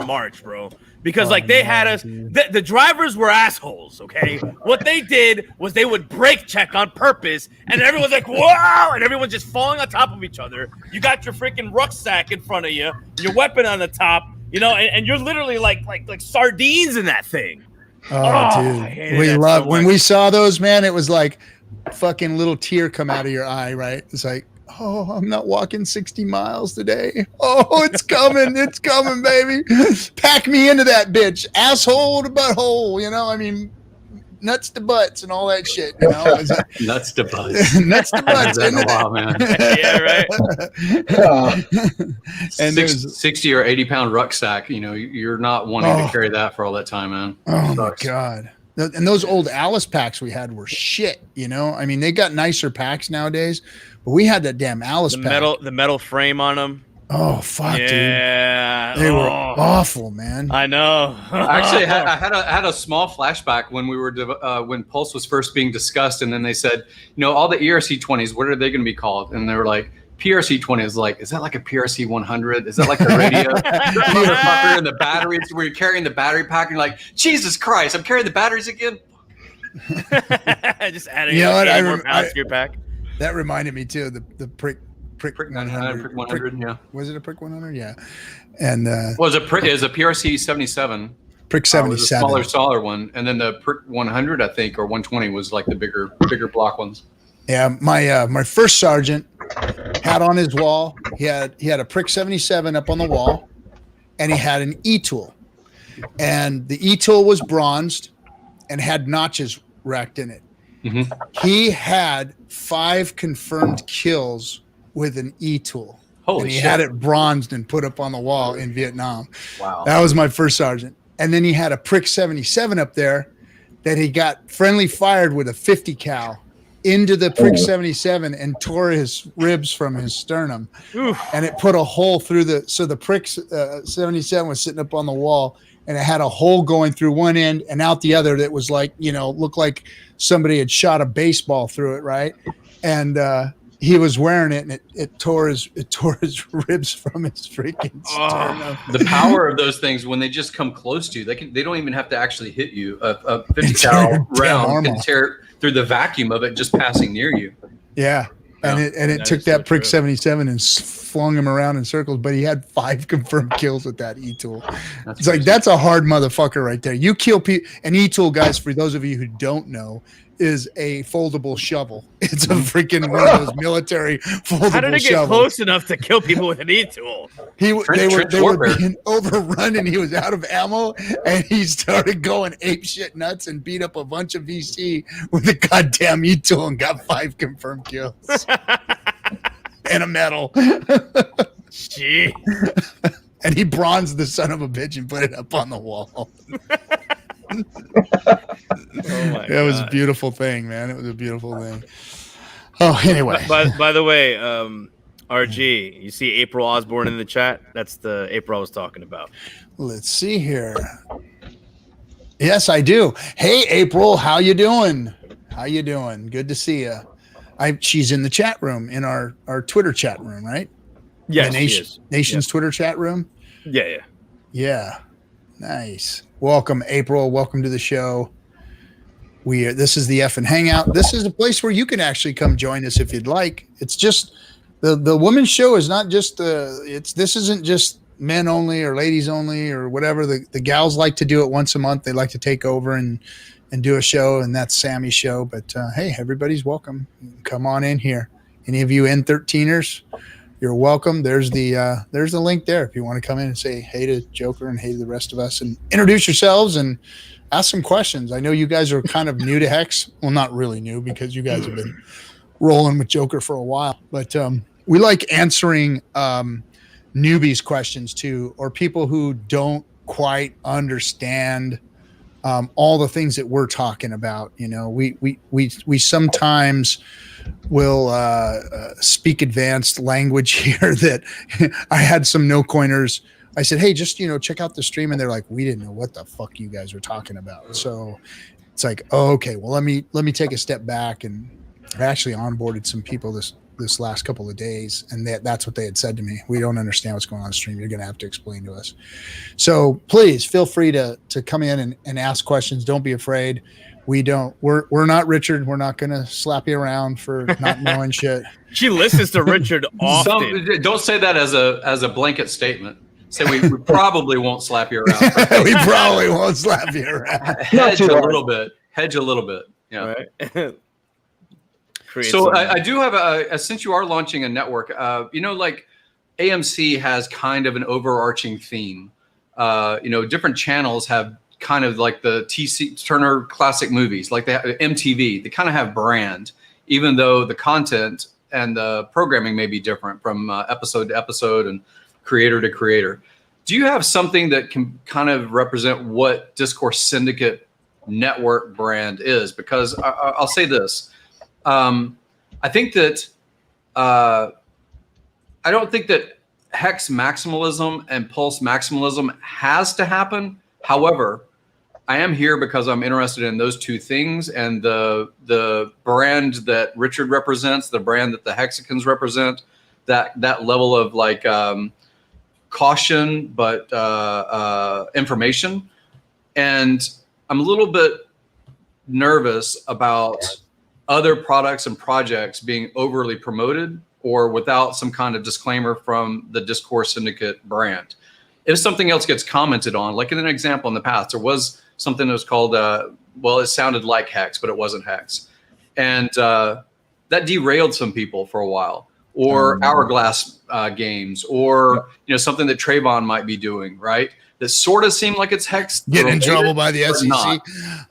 march, bro. Because they had us, the drivers were assholes. Okay, what they did was they would brake check on purpose, and everyone's like, "Wow!" and everyone's just falling on top of each other. You got your freaking rucksack in front of you, your weapon on the top, and you're literally like sardines in that thing. Oh, dude, we loved when we saw those, man. It was like fucking little tear come out of your eye, right? It's like, oh, I'm not walking 60 miles today. Oh, it's coming. It's coming, baby. Pack me into that bitch. Asshole to butthole, I mean, nuts to butts and all that shit, Nuts to butts. Nuts to butts. Wow, man. Yeah, right. And 60 or 80 pound rucksack, you're not wanting to carry that for all that time, man. Oh, my God. And those old Alice packs we had were shit, I mean, they got nicer packs nowadays, but we had that damn Alice pack. The metal frame on them. Oh, fuck, dude. Yeah. They were awful, man. I know. Actually, I had a small flashback when we were when Pulse was first being discussed, and then they said, all the ERC 20s, what are they going to be called? And they were like, PRC 20 is like, is that like a PRC 100? Is that like the radio? Motherfucker, and the batteries, where you're carrying the battery pack, and you're like, Jesus Christ, I'm carrying the batteries again. Just adding more pounds to your pack. That reminded me too of the prick 100. Prick 100, yeah. Was it a prick 100? Yeah. And was a PRC 77. Prick 77. A smaller one, and then the prick 100, I think, or 120 was like the bigger block ones. Yeah, my first sergeant had on his wall. He had a prick 77 up on the wall, and he had an E-tool, and the E-tool was bronzed and had notches racked in it. Mm-hmm. He had 5 confirmed kills with an E-tool. Holy and he shit. had it bronzed and put up on the wall in Vietnam. Wow. That was my first sergeant. And then he had a prick 77 up there that he got friendly fired with a 50 cal into the prick 77 and tore his ribs from his sternum. Oof. And it put a hole through so the prick 77 was sitting up on the wall, and it had a hole going through one end and out the other that was like, looked like somebody had shot a baseball through it, right? And he was wearing it, and it tore his ribs from his freaking sternum. The power of those things, when they just come close to you, they don't even have to actually hit you. A 50 cal round can tear through the vacuum of it just passing near you. Yeah. And it took that prick 77 and flung him around in circles, but he had 5 confirmed kills with that E-tool. It's crazy. Like, that's a hard motherfucker right there. You kill an E-tool, guys, for those of you who don't know, is a foldable shovel. It's a freaking one of those military foldable shovels. How did it get close enough to kill people with an e-tool? They were being overrun, and he was out of ammo, and he started going ape shit nuts and beat up a bunch of VC with a goddamn e-tool and got 5 confirmed kills and a medal. Gee. And he bronzed the son of a bitch and put it up on the wall. It was a beautiful thing, man. It was a beautiful thing. Oh, anyway. By the way, RG, you see April Osborne in the chat? That's the April I was talking about. Let's see here. Yes, I do. Hey, April, how you doing? How you doing? Good to see you. She's in the chat room, in our Twitter chat room, right? Yes, Nation's Twitter chat room. Yeah. Nice. Welcome, April. Welcome to the show. This is the FN Hangout. This is a place where you can actually come join us if you'd like. It's just the women's show is not just this isn't just men only or ladies only or whatever. The gals like to do it once a month. They like to take over and do a show, and that's Sammy's show. But hey, everybody's welcome. Come on in here. Any of you N13ers, you're welcome. There's the link there if you want to come in and say hey to Joker and hey to the rest of us and introduce yourselves and ask some questions. I know you guys are kind of new to Hex. Well, not really new because you guys have been rolling with Joker for a while, but we like answering newbies' questions too, or people who don't quite understand all the things that we're talking about. You know, we sometimes will speak advanced language here that I had some no coiners. I said, hey, just, check out the stream. And they're like, we didn't know what the fuck you guys were talking about. So it's like, oh, okay, well, let me take a step back. And I actually onboarded some people this last couple of days. And that's what they had said to me. We don't understand what's going on the stream. You're going to have to explain to us. So please feel free to come in and ask questions. Don't be afraid. We're not Richard. We're not going to slap you around for not knowing shit. She listens to Richard often. Don't say that as a blanket statement. Say we probably won't slap you around. We probably won't slap you around. Hedge a little bit. Yeah. Right. So I do have since you are launching a network, like AMC has kind of an overarching theme. Different channels have kind of like the TC Turner Classic Movies, like they have MTV. They kind of have brand, even though the content and the programming may be different from episode to episode and creator to creator. Do you have something that can kind of represent what Discourse Syndicate network brand is? Because I'll say this. I think that I don't think that Hex maximalism and Pulse maximalism has to happen. However, I am here because I'm interested in those two things, and the brand that Richard represents, the brand that the Hexicans represent, that level of like caution, but information. And I'm a little bit nervous about other products and projects being overly promoted or without some kind of disclaimer from the Discourse Syndicate brand. If something else gets commented on, like in an example in the past, there was something that was called, it sounded like Hex, but it wasn't Hex. And that derailed some people for a while. Or Hourglass games, or something that Trayvon might be doing, right? That sort of seemed like it's Hex. Get in trouble by the SEC.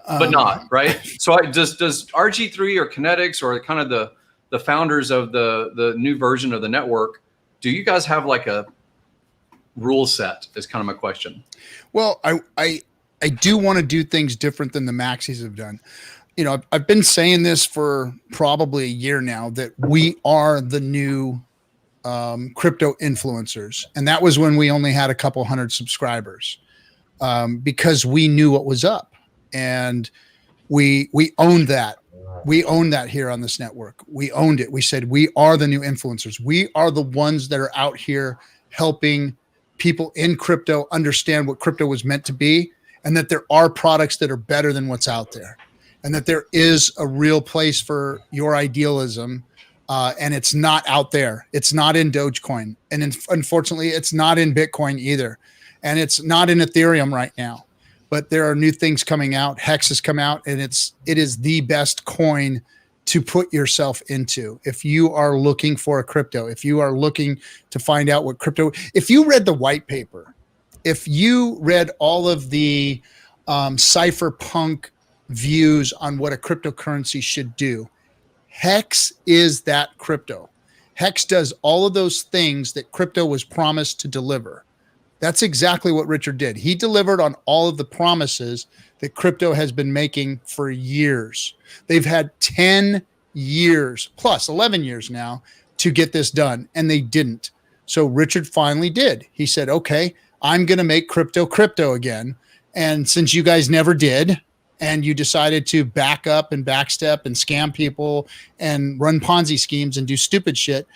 But not, right? So does RG3 or Kinetics or kind of the founders of the new version of the network, do you guys have like a rule set is kind of my question. Well, I do want to do things different than the Maxis have done. I've been saying this for probably a year now that we are the new crypto influencers. And that was when we only had a couple hundred subscribers because we knew what was up. And we owned that. We owned that here on this network. We owned it. We said, we are the new influencers. We are the ones that are out here helping people in crypto understand what crypto was meant to be, and that there are products that are better than what's out there. And that there is a real place for your idealism, and it's not out there. It's not in Dogecoin, and unfortunately, it's not in Bitcoin either, and it's not in Ethereum right now. but there are new things coming out. Hex has come out, and it is the best coin to put yourself into. If you are looking for a crypto, if you are looking to find out what crypto, if you read the white paper, if you read all of the cypherpunk views on what a cryptocurrency should do, Hex is that crypto. Hex does all of those things that crypto was promised to deliver. That's exactly what Richard did. He delivered on all of the promises that crypto has been making for years. They've had 10 years plus 11 years now to get this done, and they didn't. So Richard finally did. He said, okay, I'm going to make crypto again. And since you guys never did, and you decided to back up and backstep and scam people and run Ponzi schemes and do stupid shit,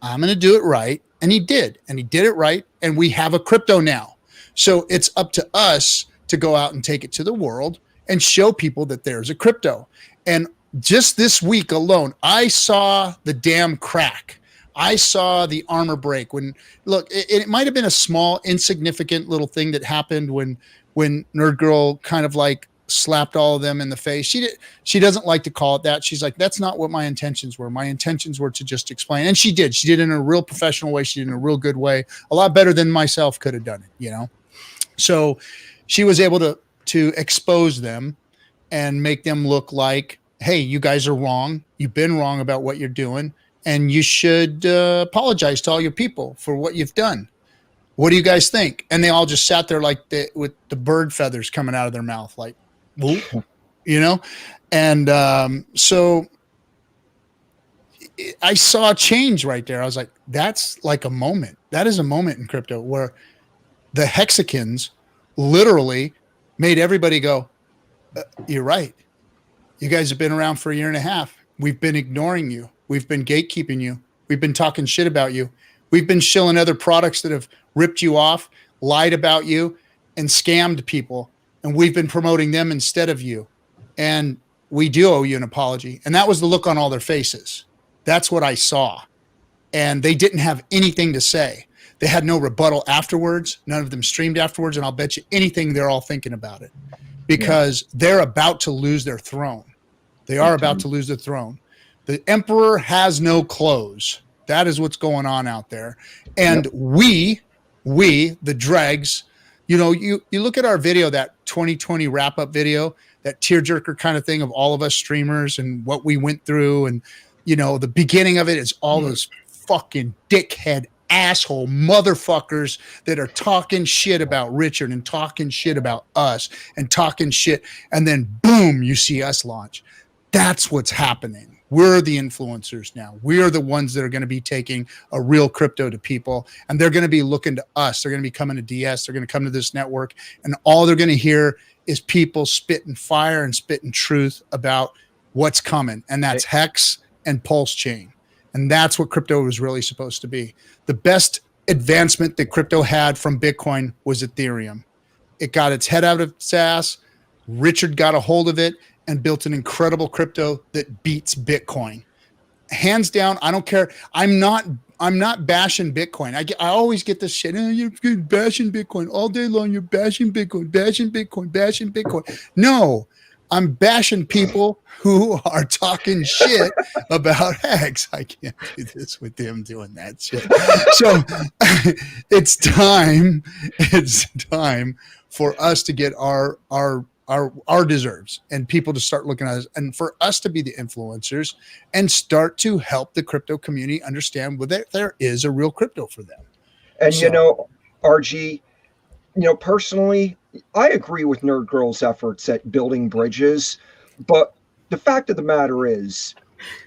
I'm going to do it right. And he did. And he did it right. And we have a crypto now. So it's up to us to go out and take it to the world and show people that there's a crypto. And just this week alone, I saw the damn crack. I saw the armor break. When look, it might have been a small, insignificant little thing that happened when Nerd Girl kind of like slapped all of them in the face. She doesn't like to call it that. She's like, that's not what my intentions were. My intentions were to just explain. And she did it in a real professional way. She did it in a real good way, a lot better than myself could have done it, you know? So she was able to expose them and make them look like, hey, you guys are wrong. You've been wrong about what you're doing. And you should apologize to all your people for what you've done. What do you guys think? And they all just sat there like with the bird feathers coming out of their mouth, like, whoop, you know? And so I saw a change right there. I was like, that's like a moment. That is a moment in crypto where the Hexicans literally made everybody go, you're right. You guys have been around for a year and a half. We've been ignoring you. We've been gatekeeping you. We've been talking shit about you. We've been shilling other products that have ripped you off, lied about you, and scammed people. And we've been promoting them instead of you. And we do owe you an apology. And that was the look on all their faces. That's what I saw. And they didn't have anything to say. They had no rebuttal afterwards. None of them streamed afterwards. And I'll bet you anything they're all thinking about it because they're about to lose their throne. They are about to lose their throne. The emperor has no clothes. That is what's going on out there. And we, the dregs, you know, you look at our video, that 2020 wrap-up video, that tearjerker kind of thing of all of us streamers and what we went through. And, you know, the beginning of it is all those fucking dickhead asshole motherfuckers that are talking shit about Richard and talking shit about us and talking shit. And then, boom, you see us launch. That's what's happening. We're the influencers now. We're the ones that are going to be taking a real crypto to people, and they're going to be looking to us. They're going to be coming to DS. They're going to come to this network, and all they're going to hear is people spitting fire and spitting truth about what's coming, and that's Hex and Pulse Chain, and that's what crypto was really supposed to be. The best advancement that crypto had from Bitcoin was Ethereum. It got its head out of its ass. Richard got a hold of it and built an incredible crypto that beats Bitcoin. Hands down, I don't care. I'm not bashing Bitcoin. I always get this shit. You're bashing Bitcoin all day long. You're bashing Bitcoin, bashing Bitcoin, bashing Bitcoin. No, I'm bashing people who are talking shit about Hex. I can't do this with them doing that shit. So it's time for us to get our deserves and people to start looking at us and for us to be the influencers and start to help the crypto community understand that there is a real crypto for them. And, you know, RG, you know, personally, I agree with Nerd Girl's efforts at building bridges, but the fact of the matter is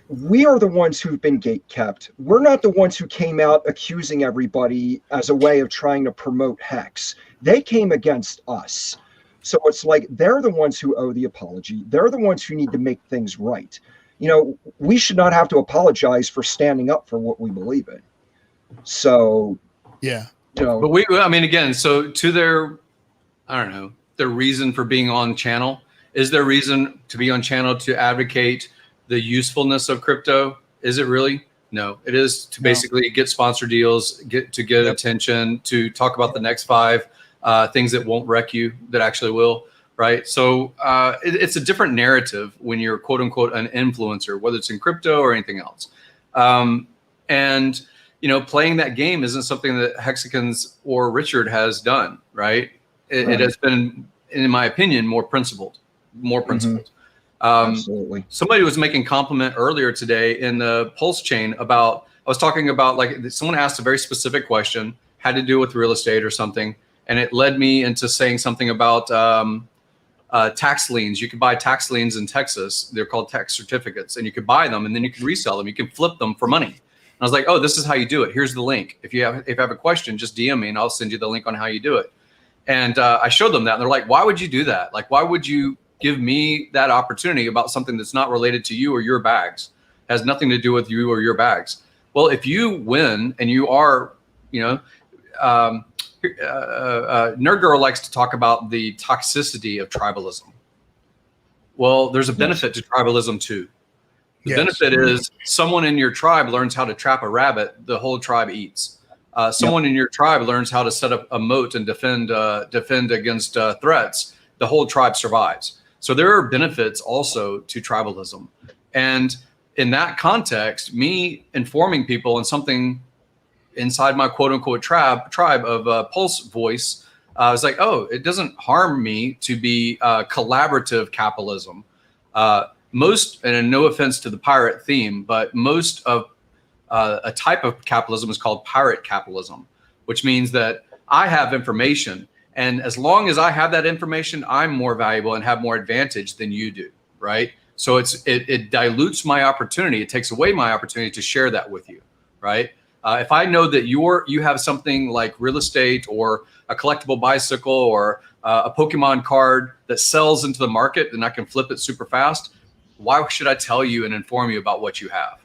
we are the ones who've been gatekept. We're not the ones who came out accusing everybody as a way of trying to promote Hex. They came against us. So it's like they're the ones who owe the apology. They're the ones who need to make things right. You know, we should not have to apologize for standing up for what we believe in. So, yeah. You know, but I mean, again, so to their, I don't know, their reason for being on channel, is their reason to be on channel to advocate the usefulness of crypto? Is it really? No, it is to basically get sponsor deals, get attention, to talk about the next 5 things that won't wreck you, that actually will. right? So it's a different narrative when you're quote unquote an influencer, whether it's in crypto or anything else. And playing that game isn't something that Hexicans or Richard has done, right? It has been, in my opinion, more principled. Absolutely. Somebody was making compliment earlier today in the Pulse chain about, I was talking about, like, someone asked a very specific question, had to do with real estate or something. And it led me into saying something about tax liens. You could buy tax liens in Texas. They're called tax certificates, and you could buy them and then you can resell them. You can flip them for money. And I was like, oh, this is how you do it. Here's the link. If you have a question, just DM me and I'll send you the link on how you do it. And I showed them that, and they're like, why would you do that? Like, why would you give me that opportunity about something that's not related to you or your bags? It has nothing to do with you or your bags. Well, if you win and you are, Nerd Girl likes to talk about the toxicity of tribalism. Well, there's a benefit to tribalism too. The benefit is someone in your tribe learns how to trap a rabbit, the whole tribe eats. Someone in your tribe learns how to set up a moat and defend against threats, the whole tribe survives. So there are benefits also to tribalism. And in that context, me informing people on something inside my quote unquote tribe of Pulse voice, I was like, oh, it doesn't harm me to be collaborative capitalism. Most, and no offense to the pirate theme, but most of a type of capitalism is called pirate capitalism, which means that I have information. And as long as I have that information, I'm more valuable and have more advantage than you do, right? So it dilutes my opportunity. It takes away my opportunity to share that with you, right? If I know that you have something like real estate or a collectible bicycle or a Pokemon card that sells into the market, then I can flip it super fast. Why should I tell you and inform you about what you have?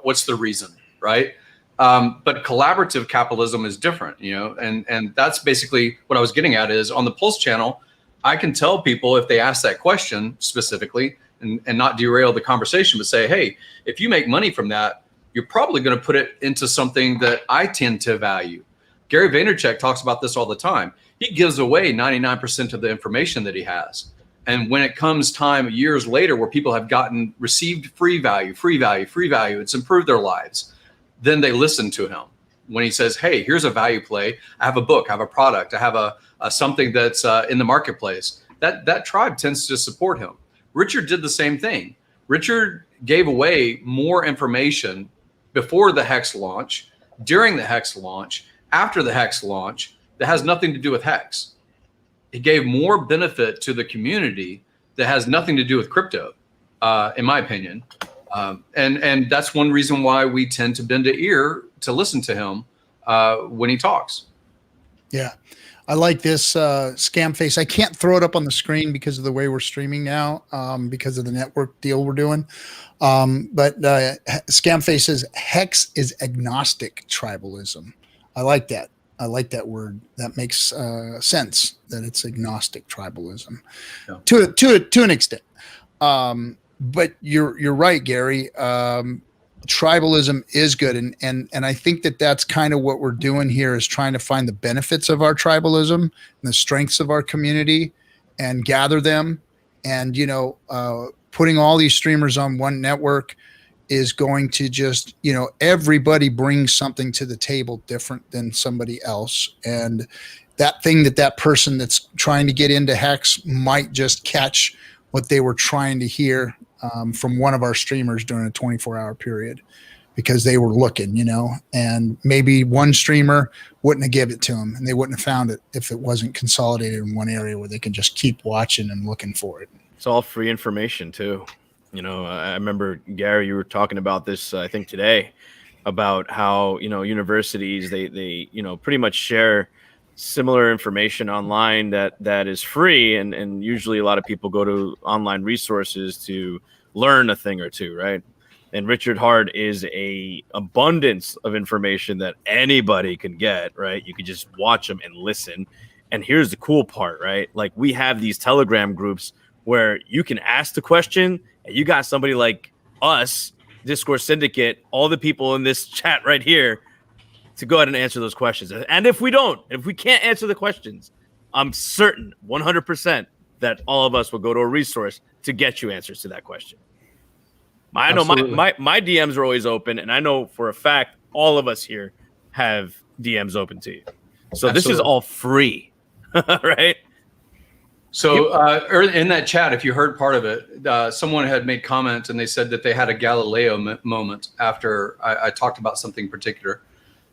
What's the reason, right? But collaborative capitalism is different, and that's basically what I was getting at is on the Pulse channel, I can tell people if they ask that question specifically and not derail the conversation, but say, hey, if you make money from that, you're probably going to put it into something that I tend to value. Gary Vaynerchuk talks about this all the time. He gives away 99% of the information that he has. And when it comes time years later where people have received free value, it's improved their lives, then they listen to him. When he says, hey, here's a value play, I have a book, I have a product, I have a something that's in the marketplace, that tribe tends to support him. Richard did the same thing. Richard gave away more information before the Hex launch, during the Hex launch, after the Hex launch, that has nothing to do with Hex. It gave more benefit to the community that has nothing to do with crypto, in my opinion. And that's one reason why we tend to bend an ear to listen to him when he talks. Yeah. I like this scam face. I can't throw it up on the screen because of the way we're streaming now, because of the network deal we're doing. But scam face says Hex is agnostic tribalism. I like that. I like that word. That makes sense that it's agnostic tribalism to an extent. But you're right, Gary. Tribalism is good, and I think that's kind of what we're doing here is trying to find the benefits of our tribalism and the strengths of our community and gather them. And putting all these streamers on one network is going to just, everybody brings something to the table different than somebody else. And that thing that person that's trying to get into Hex might just catch what they were trying to hear from one of our streamers during a 24-hour period because they were looking, and maybe one streamer wouldn't have given it to them and they wouldn't have found it if it wasn't consolidated in one area where they can just keep watching and looking for it. It's all free information too. I remember, Gary, you were talking about this, I think today, about how, universities, they pretty much share similar information online that is free. And usually a lot of people go to online resources to learn a thing or two, right? And Richard Hart is a abundance of information that anybody can get, right? You can just watch them and listen. And here's the cool part, right? Like we have these Telegram groups where you can ask the question and you got somebody like us, Discord Syndicate, all the people in this chat right here to go ahead and answer those questions. And if we can't answer the questions, I'm certain 100% that all of us will go to a resource to get you answers to that question. I know Absolutely. my DMs are always open, and I know for a fact all of us here have DMs open to you. So this is Absolutely. all free, right? So in that chat, if you heard part of it, someone had made comments and they said that they had a Galileo moment after I talked about something particular.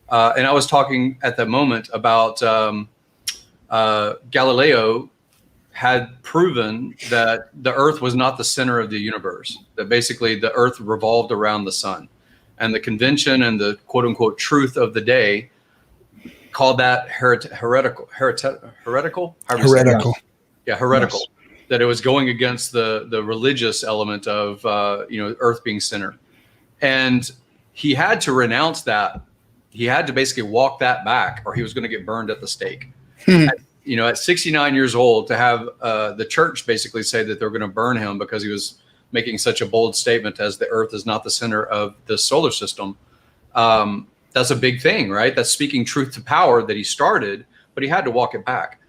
And I was talking at that moment about Galileo had proven that the Earth was not the center of the universe, that basically the Earth revolved around the sun. And the convention and the quote unquote truth of the day called that heretical. Heretical. Yeah, heretical. Yes. That it was going against the religious element of Earth being center. And he had to renounce that. He had to basically walk that back, or he was going to get burned at the stake. At 69 years old, to have the church basically say that they're going to burn him because he was making such a bold statement as the Earth is not the center of the solar system. That's a big thing, right? That's speaking truth to power that he started, but he had to walk it back.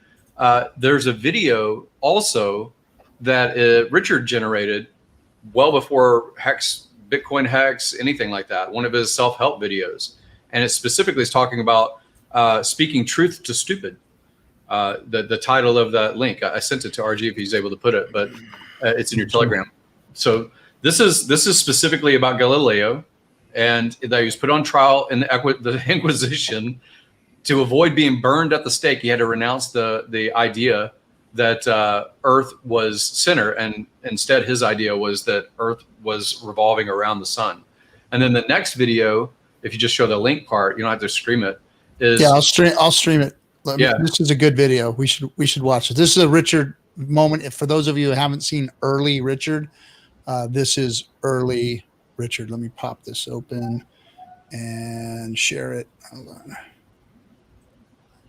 There's a video also that Richard generated well before Bitcoin Hex, anything like that. One of his self-help videos. And it specifically is talking about speaking truth to stupid. The title of that link, I sent it to RG if he's able to put it, but it's in your Telegram. So this is specifically about Galileo, and that he was put on trial in the Inquisition. To avoid being burned at the stake, he had to renounce the idea that Earth was center, and instead his idea was that Earth was revolving around the sun. And then the next video, if you just show the link part, you don't have to stream it. I'll stream it. This is a good video. We should watch it. This is a Richard moment. If for those of you who haven't seen early Richard, this is early Richard. Let me pop this open and share it. Hold on.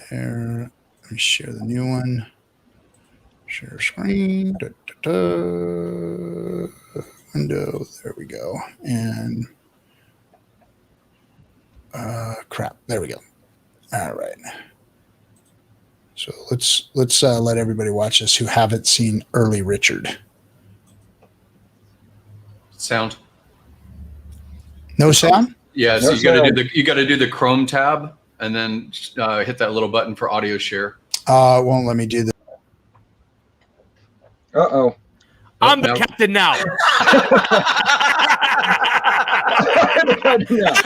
There. Let me share the new one. Share screen. Window. There we go. And crap. There we go. All right. So let's let everybody watch this who haven't seen early Richard. Sound? No sound? Yeah. So you got to do the Chrome tab and then hit that little button for audio share. It won't let me do that. Uh-oh. I'm the captain now.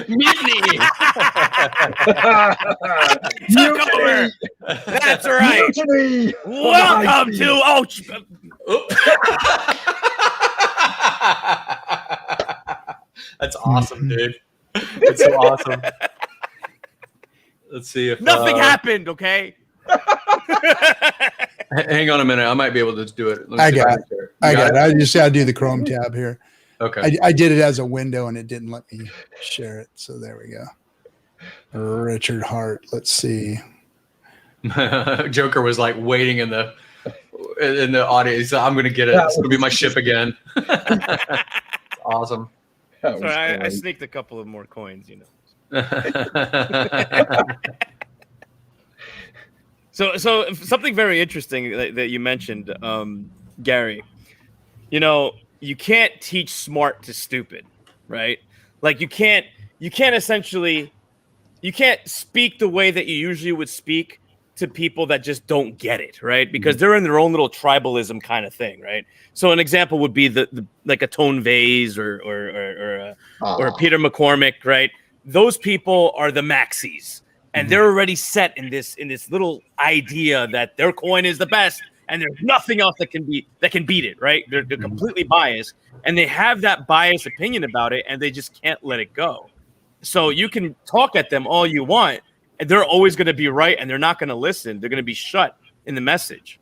Mutiny. Took over. That's right. Mutiny. Welcome to That's awesome, dude. That's so awesome. Let's see if nothing happened. Okay. Hang on a minute. I might be able to do it. I got it. I just got to do the Chrome tab here. Okay. I did it as a window and it didn't let me share it. So there we go. Richard Hart. Let's see. Joker was like waiting in the audience. I'm going to get it. It's going to be my ship again. Awesome. Sorry, I sneaked a couple of more coins, you know. So something very interesting that you mentioned, Gary. You know, you can't teach smart to stupid, right? Like you can't essentially speak the way that you usually would speak to people that just don't get it, right? Because they're in their own little tribalism kind of thing, right? So an example would be the like a Tone Vase or a Peter McCormick, right? Those people are the maxis. And they're already set in this little idea that their coin is the best, and there's nothing else that can beat it, right? They're completely biased, and they have that biased opinion about it, and they just can't let it go. So you can talk at them all you want, and they're always going to be right, and they're not going to listen. They're going to be shut in the message,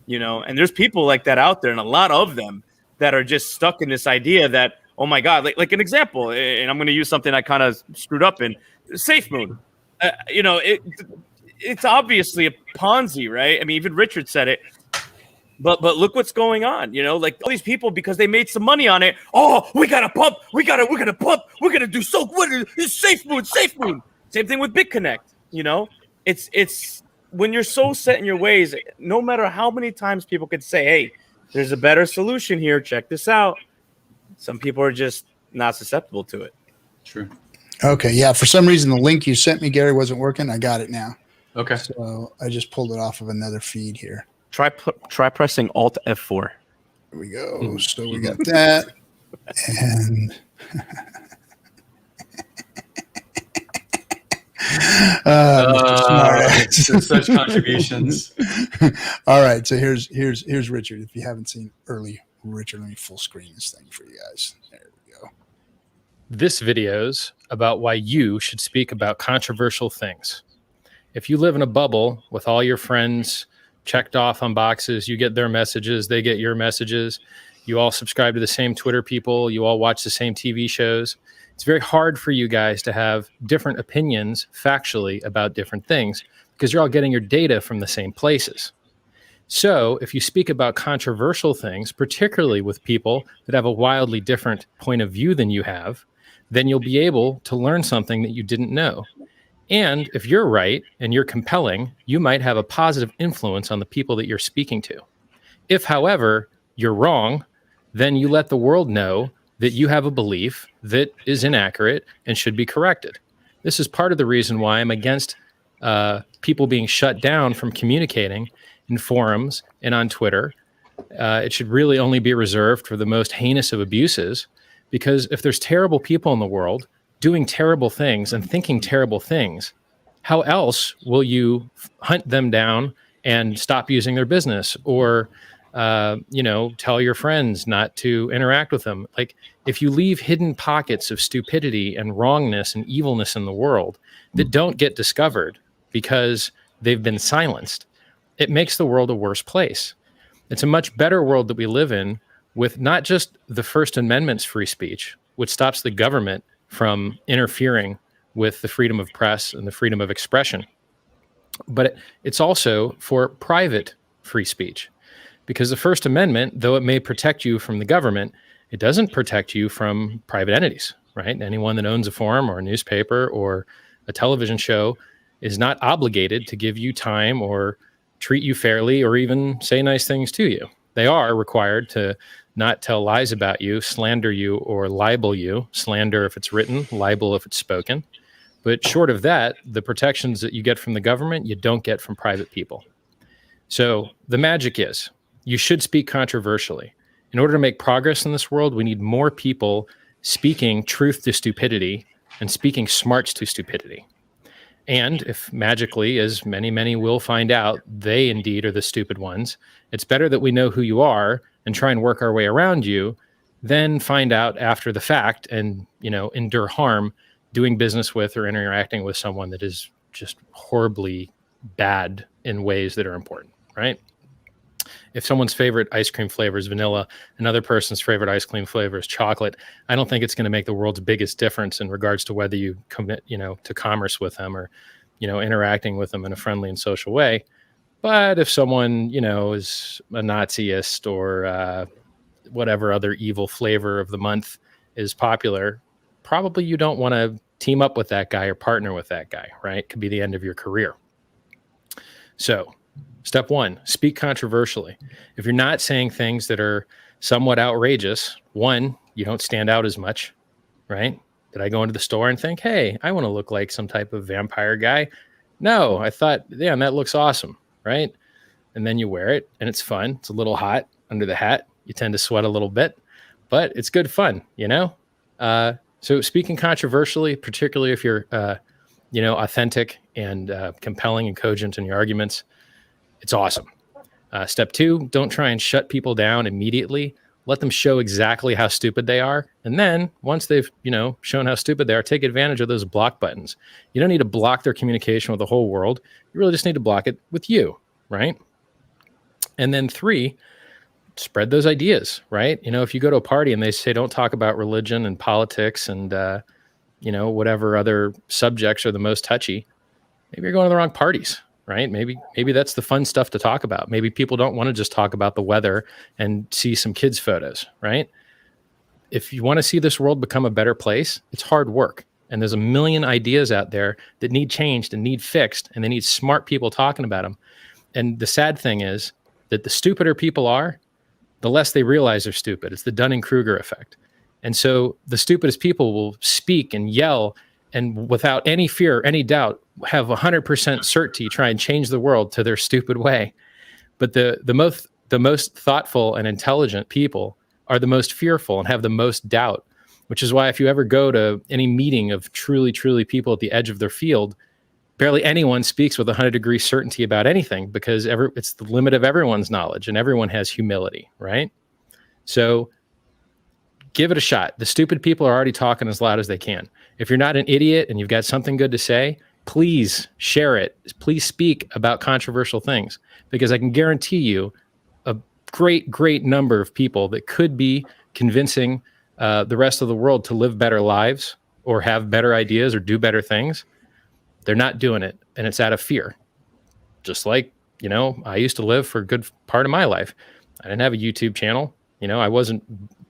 you know. And there's people like that out there, and a lot of them that are just stuck in this idea that, oh my God, like an example, and I'm going to use something I kind of screwed up in, SafeMoon. You know, it's obviously a Ponzi, right? I mean, even Richard said it. But look what's going on, you know, like all these people, because they made some money on it. Oh, we got to pump. We're going to pump. We're going to do so good. It's SafeMoon. Same thing with BitConnect. You know, it's when you're so set in your ways, no matter how many times people could say, hey, there's a better solution here, check this out, some people are just not susceptible to it. True. Okay, yeah. For some reason, the link you sent me, Gary, wasn't working. I got it now. Okay. So I just pulled it off of another feed here. Try pressing Alt F4. Here we go. So we got that. And such contributions. All right. So here's Richard. If you haven't seen early Richard, let me full screen this thing for you guys. There we go. This video's about why you should speak about controversial things. If you live in a bubble with all your friends checked off on boxes, you get their messages, they get your messages, you all subscribe to the same Twitter people, you all watch the same TV shows, it's very hard for you guys to have different opinions factually about different things because you're all getting your data from the same places. So if you speak about controversial things, particularly with people that have a wildly different point of view than you have, then you'll be able to learn something that you didn't know. And if you're right and you're compelling, you might have a positive influence on the people that you're speaking to. If, however, you're wrong, then you let the world know that you have a belief that is inaccurate and should be corrected. This is part of the reason why I'm against people being shut down from communicating in forums and on Twitter. It should really only be reserved for the most heinous of abuses, because if there's terrible people in the world doing terrible things and thinking terrible things, how else will you hunt them down and stop using their business or tell your friends not to interact with them? Like, if you leave hidden pockets of stupidity and wrongness and evilness in the world that don't get discovered because they've been silenced, it makes the world a worse place. It's a much better world that we live in with not just the First Amendment's free speech, which stops the government from interfering with the freedom of press and the freedom of expression, but it's also for private free speech. Because the First Amendment, though it may protect you from the government, it doesn't protect you from private entities, right? Anyone that owns a forum or a newspaper or a television show is not obligated to give you time or treat you fairly or even say nice things to you. They are required to not tell lies about you, slander you, or libel you. Slander if it's written, libel if it's spoken. But short of that, the protections that you get from the government, you don't get from private people. So the magic is, you should speak controversially. In order to make progress in this world, we need more people speaking truth to stupidity and speaking smarts to stupidity. And if magically, as many, many will find out, they indeed are the stupid ones, it's better that we know who you are and try and work our way around you than find out after the fact and, endure harm doing business with or interacting with someone that is just horribly bad in ways that are important, right? If someone's favorite ice cream flavor is vanilla, another person's favorite ice cream flavor is chocolate, I don't think it's going to make the world's biggest difference in regards to whether you commit, to commerce with them or, interacting with them in a friendly and social way. But if someone, is a Naziist or whatever other evil flavor of the month is popular, probably you don't want to team up with that guy or partner with that guy, right? It could be the end of your career. So, step one, speak controversially. If you're not saying things that are somewhat outrageous, one, you don't stand out as much, right? Did I go into the store and think, hey, I want to look like some type of vampire guy? No, I thought, damn, that looks awesome, right? And then you wear it and it's fun. It's a little hot under the hat. You tend to sweat a little bit, but it's good fun, So speaking controversially, particularly if you're, authentic and compelling and cogent in your arguments, it's awesome. Step two, don't try and shut people down immediately. Let them show exactly how stupid they are. And then once they've, shown how stupid they are, take advantage of those block buttons. You don't need to block their communication with the whole world. You really just need to block it with you, right? And then three, spread those ideas, right? If you go to a party and they say, don't talk about religion and politics and, whatever other subjects are the most touchy, maybe you're going to the wrong parties. Right? Maybe that's the fun stuff to talk about. Maybe people don't want to just talk about the weather and see some kids' photos, right? If you want to see this world become a better place, it's hard work. And there's a million ideas out there that need changed and need fixed, and they need smart people talking about them. And the sad thing is that the stupider people are, the less they realize they're stupid. It's the Dunning-Kruger effect. And so the stupidest people will speak and yell and without any fear, any doubt, have 100% certainty try and change the world to their stupid way. But the most thoughtful and intelligent people are the most fearful and have the most doubt, which is why if you ever go to any meeting of truly, truly people at the edge of their field, barely anyone speaks with 100-degree certainty about anything, because it's the limit of everyone's knowledge and everyone has humility, right? So give it a shot. The stupid people are already talking as loud as they can. If you're not an idiot and you've got something good to say, please share it. Please speak about controversial things, because I can guarantee you a great, great number of people that could be convincing the rest of the world to live better lives or have better ideas or do better things. They're not doing it, and it's out of fear. Just like, I used to live for a good part of my life. I didn't have a YouTube channel. I wasn't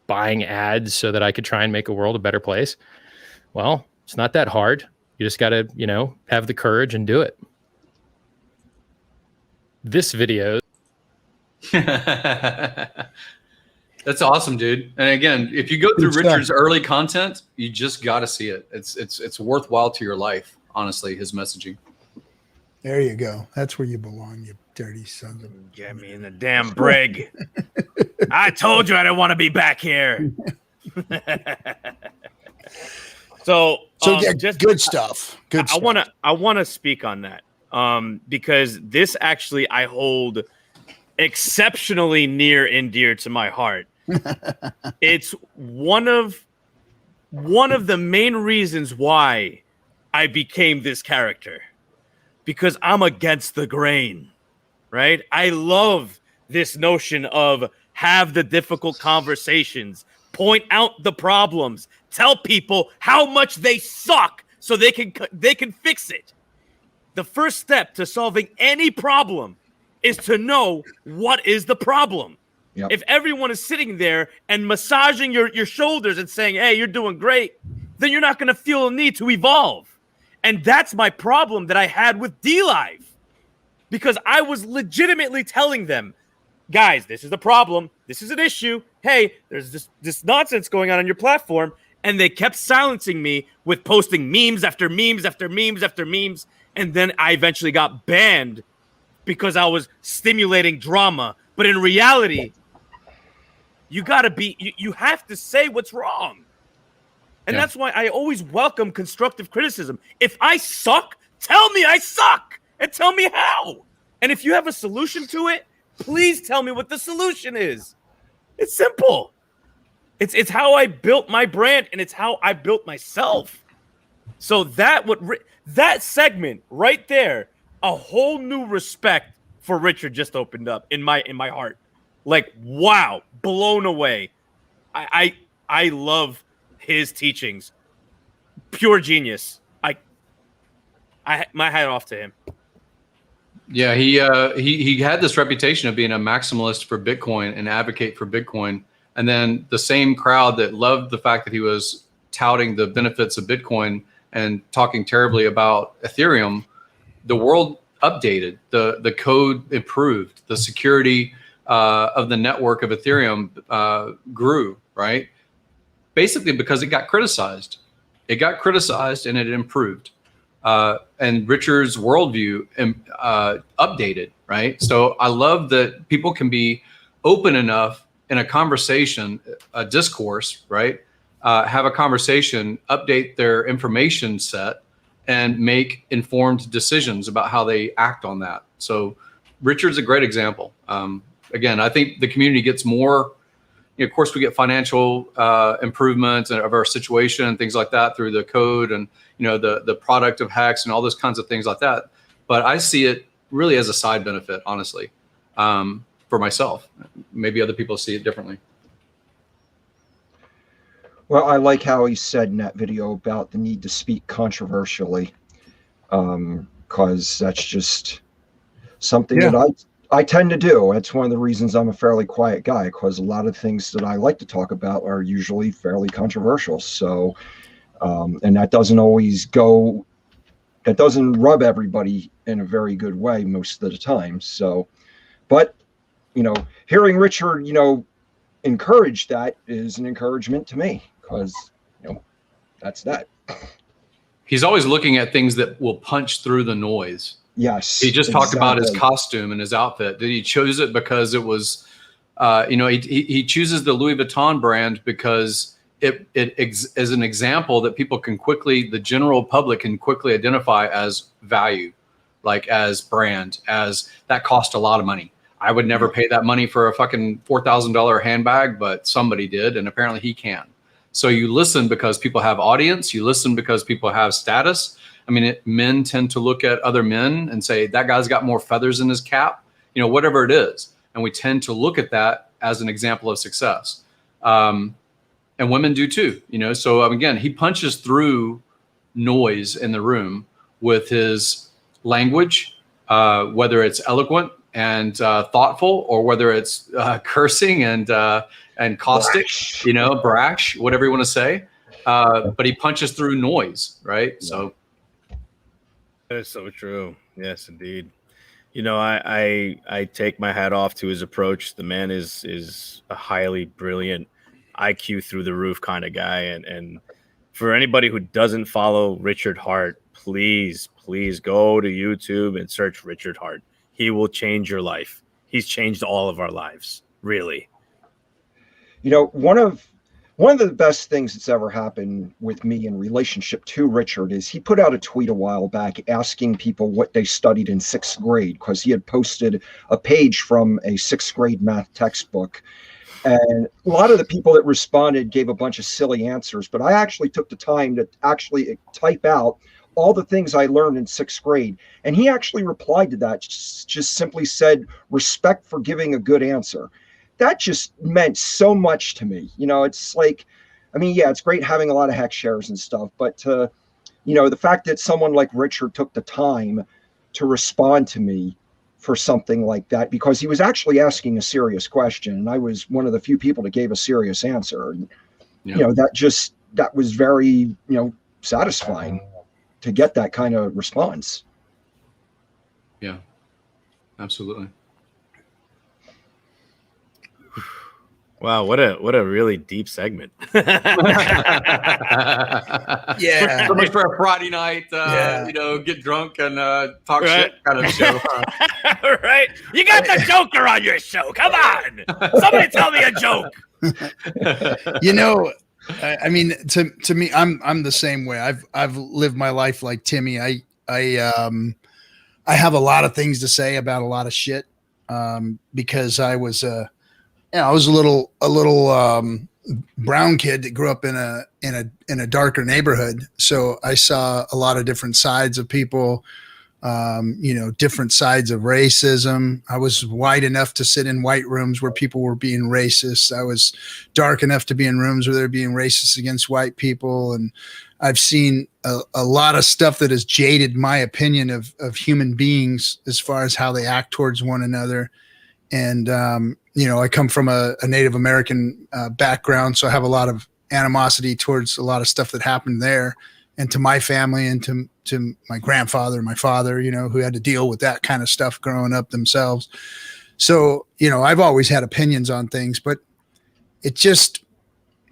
buying ads so that I could try and make a world a better place. Well, it's not that hard. You just got to, have the courage and do it. This video. That's awesome, dude. And again, if you go through Richard's early content, you just got to see it. It's worthwhile to your life, honestly, his messaging. There you go. That's where you belong, you dirty sons of... Get me in the damn brig. I told you I didn't want to be back here. So yeah, just good stuff. Good stuff. I want to speak on that because this actually I hold exceptionally near and dear to my heart. It's one of the main reasons why I became this character, because I'm against the grain, right? I love this notion of have the difficult conversations, point out the problems, tell people how much they suck so they can fix it. The first step to solving any problem is to know what is the problem. Yep. If everyone is sitting there and massaging your shoulders and saying, hey, you're doing great, then you're not going to feel a need to evolve. And that's my problem that I had with DLive, because I was legitimately telling them, guys, this is the problem. This is an issue. Hey, there's this nonsense going on your platform. And they kept silencing me with posting memes after memes after memes after memes. And then I eventually got banned because I was stimulating drama. But in reality, you have to say what's wrong. And that's why I always welcome constructive criticism. If I suck, tell me I suck and tell me how. And if you have a solution to it, please tell me what the solution is. It's simple. It's how I built my brand, and it's how I built myself. So that segment right there, a whole new respect for Richard just opened up in my heart. Like, wow, blown away. I love his teachings. Pure genius. My hat off to him. Yeah, he had this reputation of being a maximalist for Bitcoin and advocate for Bitcoin. And then the same crowd that loved the fact that he was touting the benefits of Bitcoin and talking terribly about Ethereum, the world updated, the code improved, the security of the network of Ethereum grew, right? Basically because it got criticized. It got criticized and it improved. And Richard's worldview updated, right? So I love that people can be open enough in a conversation, a discourse, right? Have a conversation, update their information set, and make informed decisions about how they act on that. So Richard's a great example. Again, I think the community gets more, of course, we get financial improvements of our situation and things like that through the code and, the product of Hex and all those kinds of things like that. But I see it really as a side benefit, honestly, for myself. Maybe other people see it differently. Well, I like how he said in that video about the need to speak controversially, because that's just something that I tend to do. That's one of the reasons I'm a fairly quiet guy, because a lot of things that I like to talk about are usually fairly controversial. So And that doesn't always go, that doesn't rub everybody in a very good way most of the time. So, but, you know, hearing Richard, you know, encourage that is an encouragement to me, because, you know, that's that. He's always looking at things that will punch through the noise. Yes. He just talked about his exactly. costume and his outfit. Did he choose it because it was, you know, he chooses the Louis Vuitton brand because it is an example that people can quickly, the general public can quickly identify as value, like as brand, as that cost a lot of money. I would never pay that money for a fucking $4,000 handbag, but somebody did, and apparently he can. So you listen because people have audience. You listen because people have status. I mean, men tend to look at other men and say, that guy's got more feathers in his cap, you know, whatever it is. And we tend to look at that as an example of success. And women do too, you know. So again, he punches through noise in the room with his language, whether it's eloquent and thoughtful, or whether it's cursing and caustic, Brash. you know, brash, whatever you want to say. But he punches through noise, right? Yeah. So That is so true. Yes, indeed. You know, I take my hat off to his approach. The man is a highly brilliant, IQ through the roof kind of guy. And for anybody who doesn't follow Richard Hart, please go to YouTube and search Richard Hart. He will change your life. He's changed all of our lives, really. You know, one of the best things that's ever happened with me in relationship to Richard is he put out a tweet a while back asking people what they studied in 6th grade, because he had posted a page from a 6th grade math textbook. And a lot of the people that responded gave a bunch of silly answers, but I actually took the time to actually type out all the things I learned in 6th grade. And he actually replied to that, just simply said, respect for giving a good answer. That just meant so much to me. You know, it's like, I mean, yeah, it's great having a lot of hex shares and stuff, but you know, the fact that someone like Richard took the time to respond to me for something like that, because he was actually asking a serious question, and I was one of the few people that gave a serious answer. And, yeah. you know, that was very, you know, satisfying to get that kind of response. Yeah, absolutely. Wow, what a really deep segment. Yeah. So much for a Friday night, Yeah. you know, get drunk and talk Right. shit kind of show. Right? You got the Joker on your show. Come on. Somebody tell me a joke. You know, I mean, to me, I'm the same way. I've lived my life like Timmy. I have a lot of things to say about a lot of shit, because I was I was a little brown kid that grew up in a darker neighborhood. So I saw a lot of different sides of people, you know, different sides of racism. I was white enough to sit in white rooms where people were being racist. I was dark enough to be in rooms where they're being racist against white people. And I've seen a lot of stuff that has jaded my opinion of human beings as far as how they act towards one another. And, you know, I come from a Native American background, so I have a lot of animosity towards a lot of stuff that happened there, and to my family, and to my grandfather and my father, you know, who had to deal with that kind of stuff growing up themselves. So, you know, I've always had opinions on things, but it just,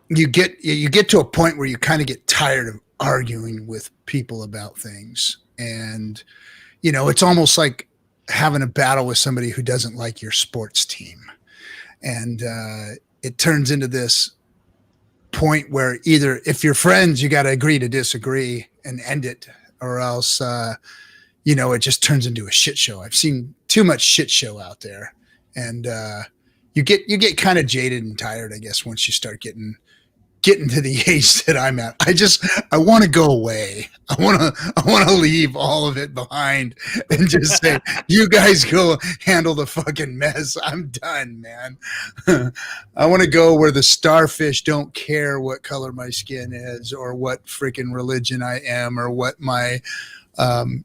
you get to a point where you kind of get tired of arguing with people about things. And, you know, it's almost like having a battle with somebody who doesn't like your sports team. And it turns into this point where either, if you're friends, you got to agree to disagree and end it, or else, you know, it just turns into a shit show. I've seen too much shit show out there, and you get kind of jaded and tired, I guess, once you start getting to the age that I'm at. I want to go away. I want to leave all of it behind and just say, you guys go handle the fucking mess. I'm done, man. I want to go where the starfish don't care what color my skin is, or what freaking religion I am, or what my,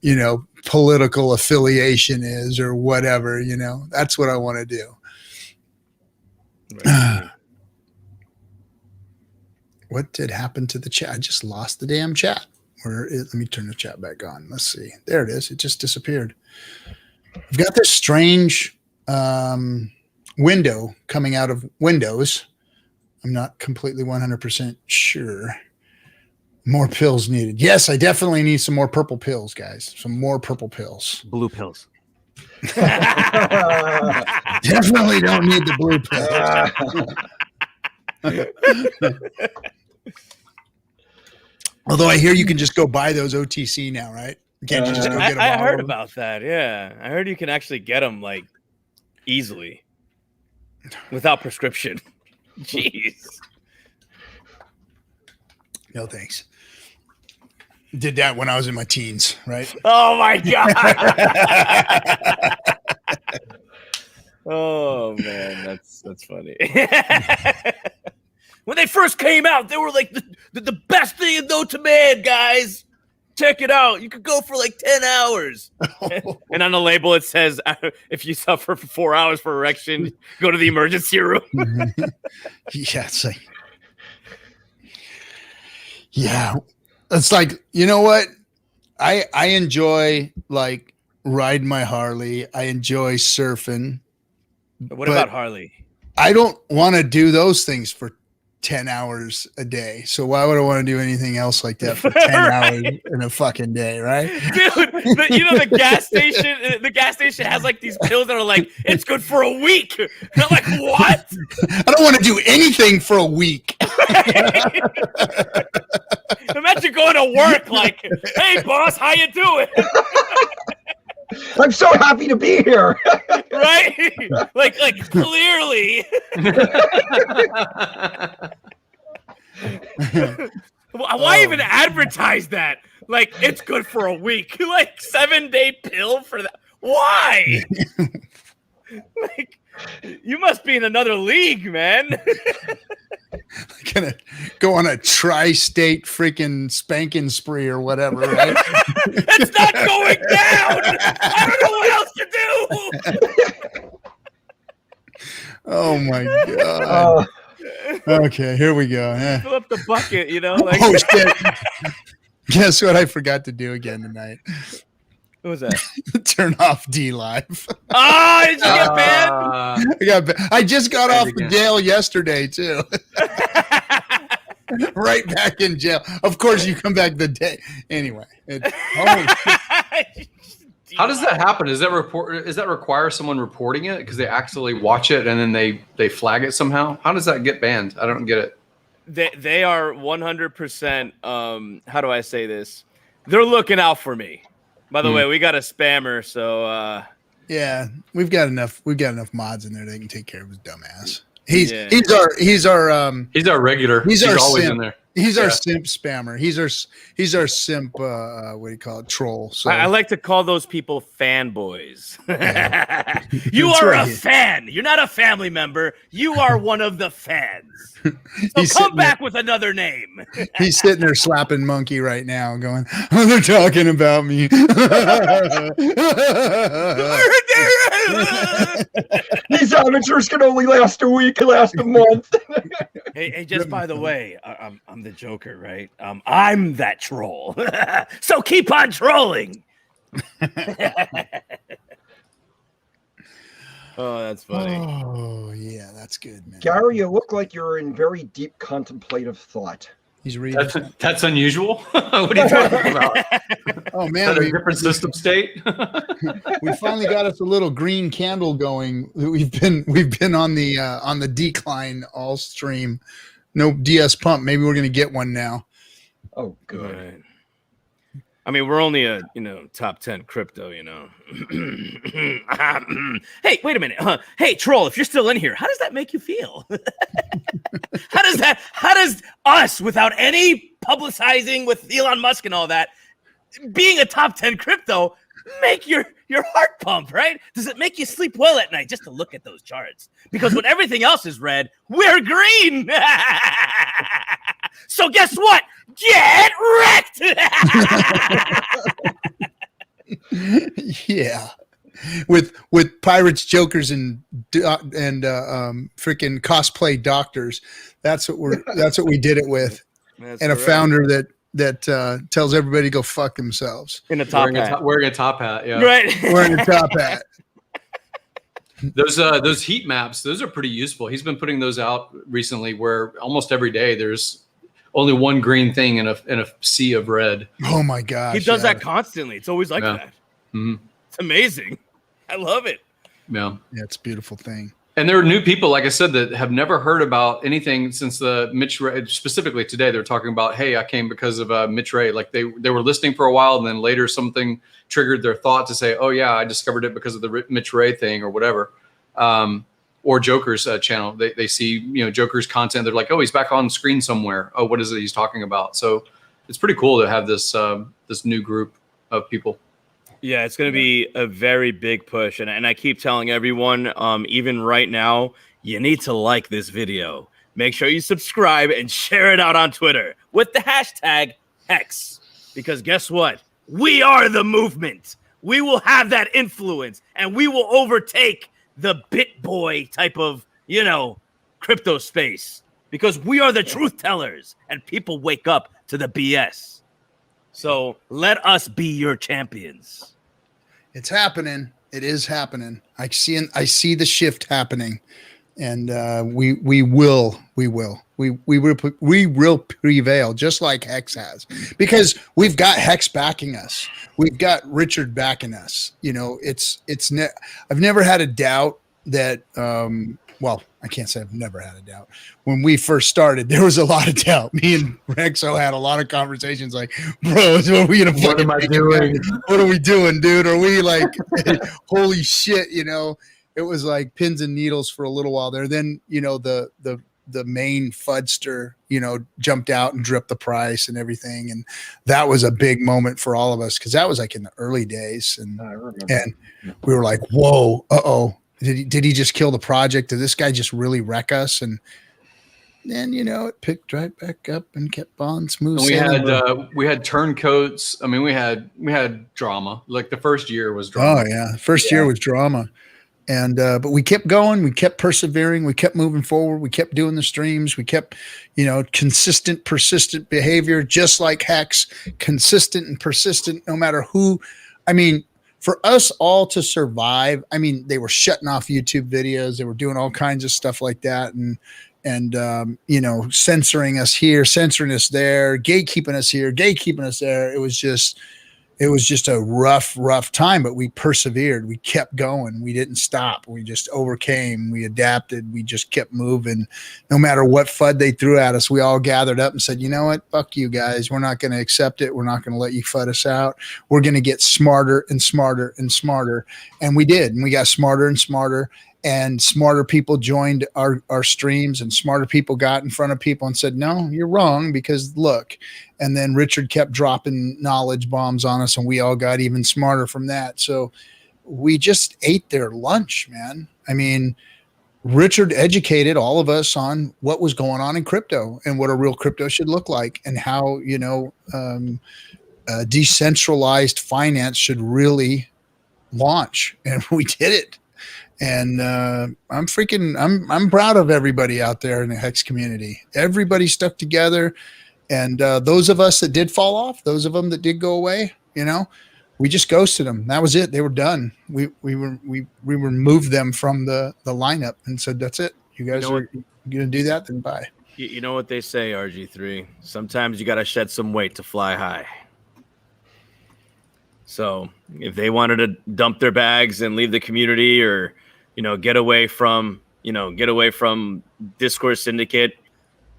you know, political affiliation is, or whatever, you know. That's what I want to do. Right. What did happen to the chat? I just lost the damn chat. Let me turn the chat back on. Let's see. There it is. It just disappeared. I've got this strange window coming out of Windows. I'm not completely 100% sure. More pills needed. Yes, I definitely need some more purple pills, guys. Some more purple pills. Blue pills. Definitely don't need the blue pills. Although I hear you can just go buy those OTC now, right? Can't you just go get them? I heard about that. Yeah, I heard you can actually get them like easily without prescription. Jeez. No thanks. Did that when I was in my teens, right? Oh my god. Oh man, that's funny. When they first came out, they were like the best thing known to man, guys. Check it out. You could go for like 10 hours. And on the label, it says, if you suffer for 4 hours for erection, go to the emergency room. Yeah, it's like, yeah. It's like, you know what? I enjoy like riding my Harley. I enjoy surfing. What about Harley? I don't want to do those things for 10 hours a day. So why would I want to do anything else like that for 10 hours in a fucking day, right? Dude, the gas station has like these pills that are like, it's good for a week. And I'm like, what? I don't want to do anything for a week. Imagine going to work like, hey boss, how you doing? I'm so happy to be here. Right? Like clearly. Why even advertise that? Like, it's good for a week. Like 7-day pill for that. Why? Like, you must be in another league, man. Gonna go on a tri-state freaking spanking spree or whatever, right? It's not going down. I don't know what else to do. Oh my god. Okay, here we go. Yeah. Fill up the bucket, you know. Like, Oh shit! Guess what I forgot to do again tonight? what was that? Turn off D Live. Oh, did you get banned? I just got off the jail yesterday too. Right back in jail. Of course, you come back the day anyway. How does that happen? Does that require someone reporting it because they actually watch it and then they flag it somehow? How does that get banned? I don't get it. They are 100%. How do I say this? They're looking out for me. By the way, we got a spammer, so yeah, we've got enough mods in there that can take care of his dumbass. He's our regular. He's always simp. In there. He's our simp spammer. He's our simp. What do you call it? Troll. So I like to call those people fanboys. Yeah. You That's are right. a fan. You're not a family member. You are one of the fans. So He's come sitting back with another name. He's sitting there slapping Monkey right now, going, "Oh, they're talking about me." These amateurs can only last a week, last a month. Hey, just by the way, I'm the Joker, right? I'm that troll. So keep on trolling. Oh, that's funny. Oh yeah, that's good, man. Gary, you look like you're in very deep contemplative thought. He's reading. That's unusual. What are you talking about? Oh Is man, that a different system state? we finally got us a little green candle going. We've been on the decline all stream. No DS pump. Maybe we're gonna get one now. Oh, good. Right. I mean, we're only a top 10 crypto, Hey, wait a minute. Hey, troll, if you're still in here, how does that make you feel? How does us, without any publicizing with Elon Musk and all that, being a top 10 crypto, make your heart pump, right? Does it make you sleep well at night just to look at those charts? Because when everything else is red, we're green. So guess what? Get wrecked. Yeah, with pirates, jokers, and freaking cosplay doctors. That's what we did it with. That's And a correct. founder that tells everybody to go fuck themselves. In a top hat. Wearing a top hat. Yeah. Right. Wearing a top hat. Those heat maps, those are pretty useful. He's been putting those out recently where almost every day there's only one green thing in a sea of red. Oh my gosh. He does that constantly. It's always like that. Mm-hmm. It's amazing. I love it. Yeah. Yeah, it's a beautiful thing. And there are new people, like I said, that have never heard about anything since the Mitch Ray. Specifically today, they're talking about, hey, I came because of Mitch Ray. Like they were listening for a while, and then later something triggered their thought to say, oh yeah, I discovered it because of the Mitch Ray thing or whatever. Or Joker's channel. They see Joker's content. They're like, oh, he's back on screen somewhere. Oh, what is it he's talking about? So it's pretty cool to have this this new group of people. Yeah, it's going to be a very big push. And I keep telling everyone, even right now, you need to like this video. Make sure you subscribe and share it out on Twitter with the hashtag Hex. Because guess what? We are the movement. We will have that influence and we will overtake the BitBoy type of, crypto space. Because we are the truth tellers and people wake up to the BS. So let us be your champions. It's happening. It is happening. I see the shift happening, and we will prevail, just like Hex has, because we've got Hex backing us. We've got Richard backing us. I've never had a doubt that. Well, I can't say I've never had a doubt. When we first started, there was a lot of doubt. Me and Rexo had a lot of conversations like, bros, what are we going to What am I doing? What are we doing, dude? Are we like, holy shit, It was like pins and needles for a little while there. Then, the main fudster, jumped out and dripped the price and everything. And that was a big moment for all of us because that was like in the early days. And we were like, whoa, uh-oh. Did he just kill the project? Did this guy just really wreck us? And then it picked right back up and kept on smooth. We had turncoats. I mean, we had drama. Like the first year was drama. Oh yeah, first year was drama, and but we kept going. We kept persevering. We kept moving forward. We kept doing the streams. We kept consistent, persistent behavior, just like Hex, consistent and persistent, no matter who. I mean. For us all to survive, I mean, they were shutting off YouTube videos. They were doing all kinds of stuff like that. And censoring us here, censoring us there, gatekeeping us here, gatekeeping us there. It was just a rough time, but we persevered. We kept going. We didn't stop. We just overcame. We adapted. We just kept moving. No matter what FUD they threw at us, we all gathered up and said, you know what? Fuck you guys. We're not going to accept it. We're not going to let you FUD us out. We're going to get smarter and smarter and smarter. And we did. And we got smarter and smarter. And smarter people joined our streams, and smarter people got in front of people and said, no, you're wrong because look. And then Richard kept dropping knowledge bombs on us, and we all got even smarter from that. So we just ate their lunch, man. I mean, Richard educated all of us on what was going on in crypto and what a real crypto should look like and how, decentralized finance should really launch. And we did it. And I'm proud of everybody out there in the Hex community. Everybody stuck together. And those of us that did fall off, those of them that did go away, we just ghosted them. That was it. They were done. We removed them from the lineup and said, that's it. You guys are going to do that, then bye. You know what they say, RG3? Sometimes you got to shed some weight to fly high. So if they wanted to dump their bags and leave the community or, get away from Discord Syndicate,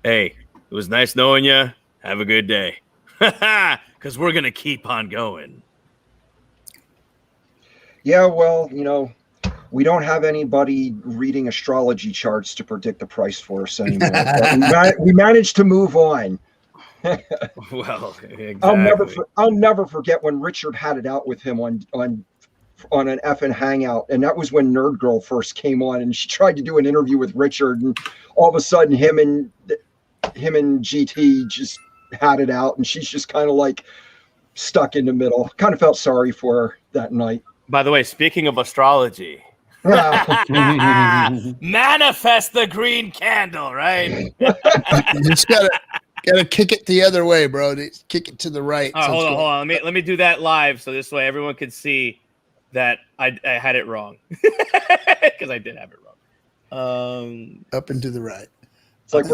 hey, it was nice knowing you. Have a good day. Because we're going to keep on going. Yeah, well, we don't have anybody reading astrology charts to predict the price for us anymore. But we managed to move on. Well, exactly. I'll never forget when Richard had it out with him on an FN Hangout, and that was when Nerd Girl first came on, and she tried to do an interview with Richard, and all of a sudden him and GT just had it out, and she's just kind of like stuck in the middle. Kind of felt sorry for her that night. By the way, speaking of astrology, Manifest the green candle, right? You just gotta kick it the other way, bro. Kick it to the right. All right, So hold it's on, going hold on. Let me do that live, so this way everyone can see that I had it wrong, because I did have it wrong. up and to the right. It's like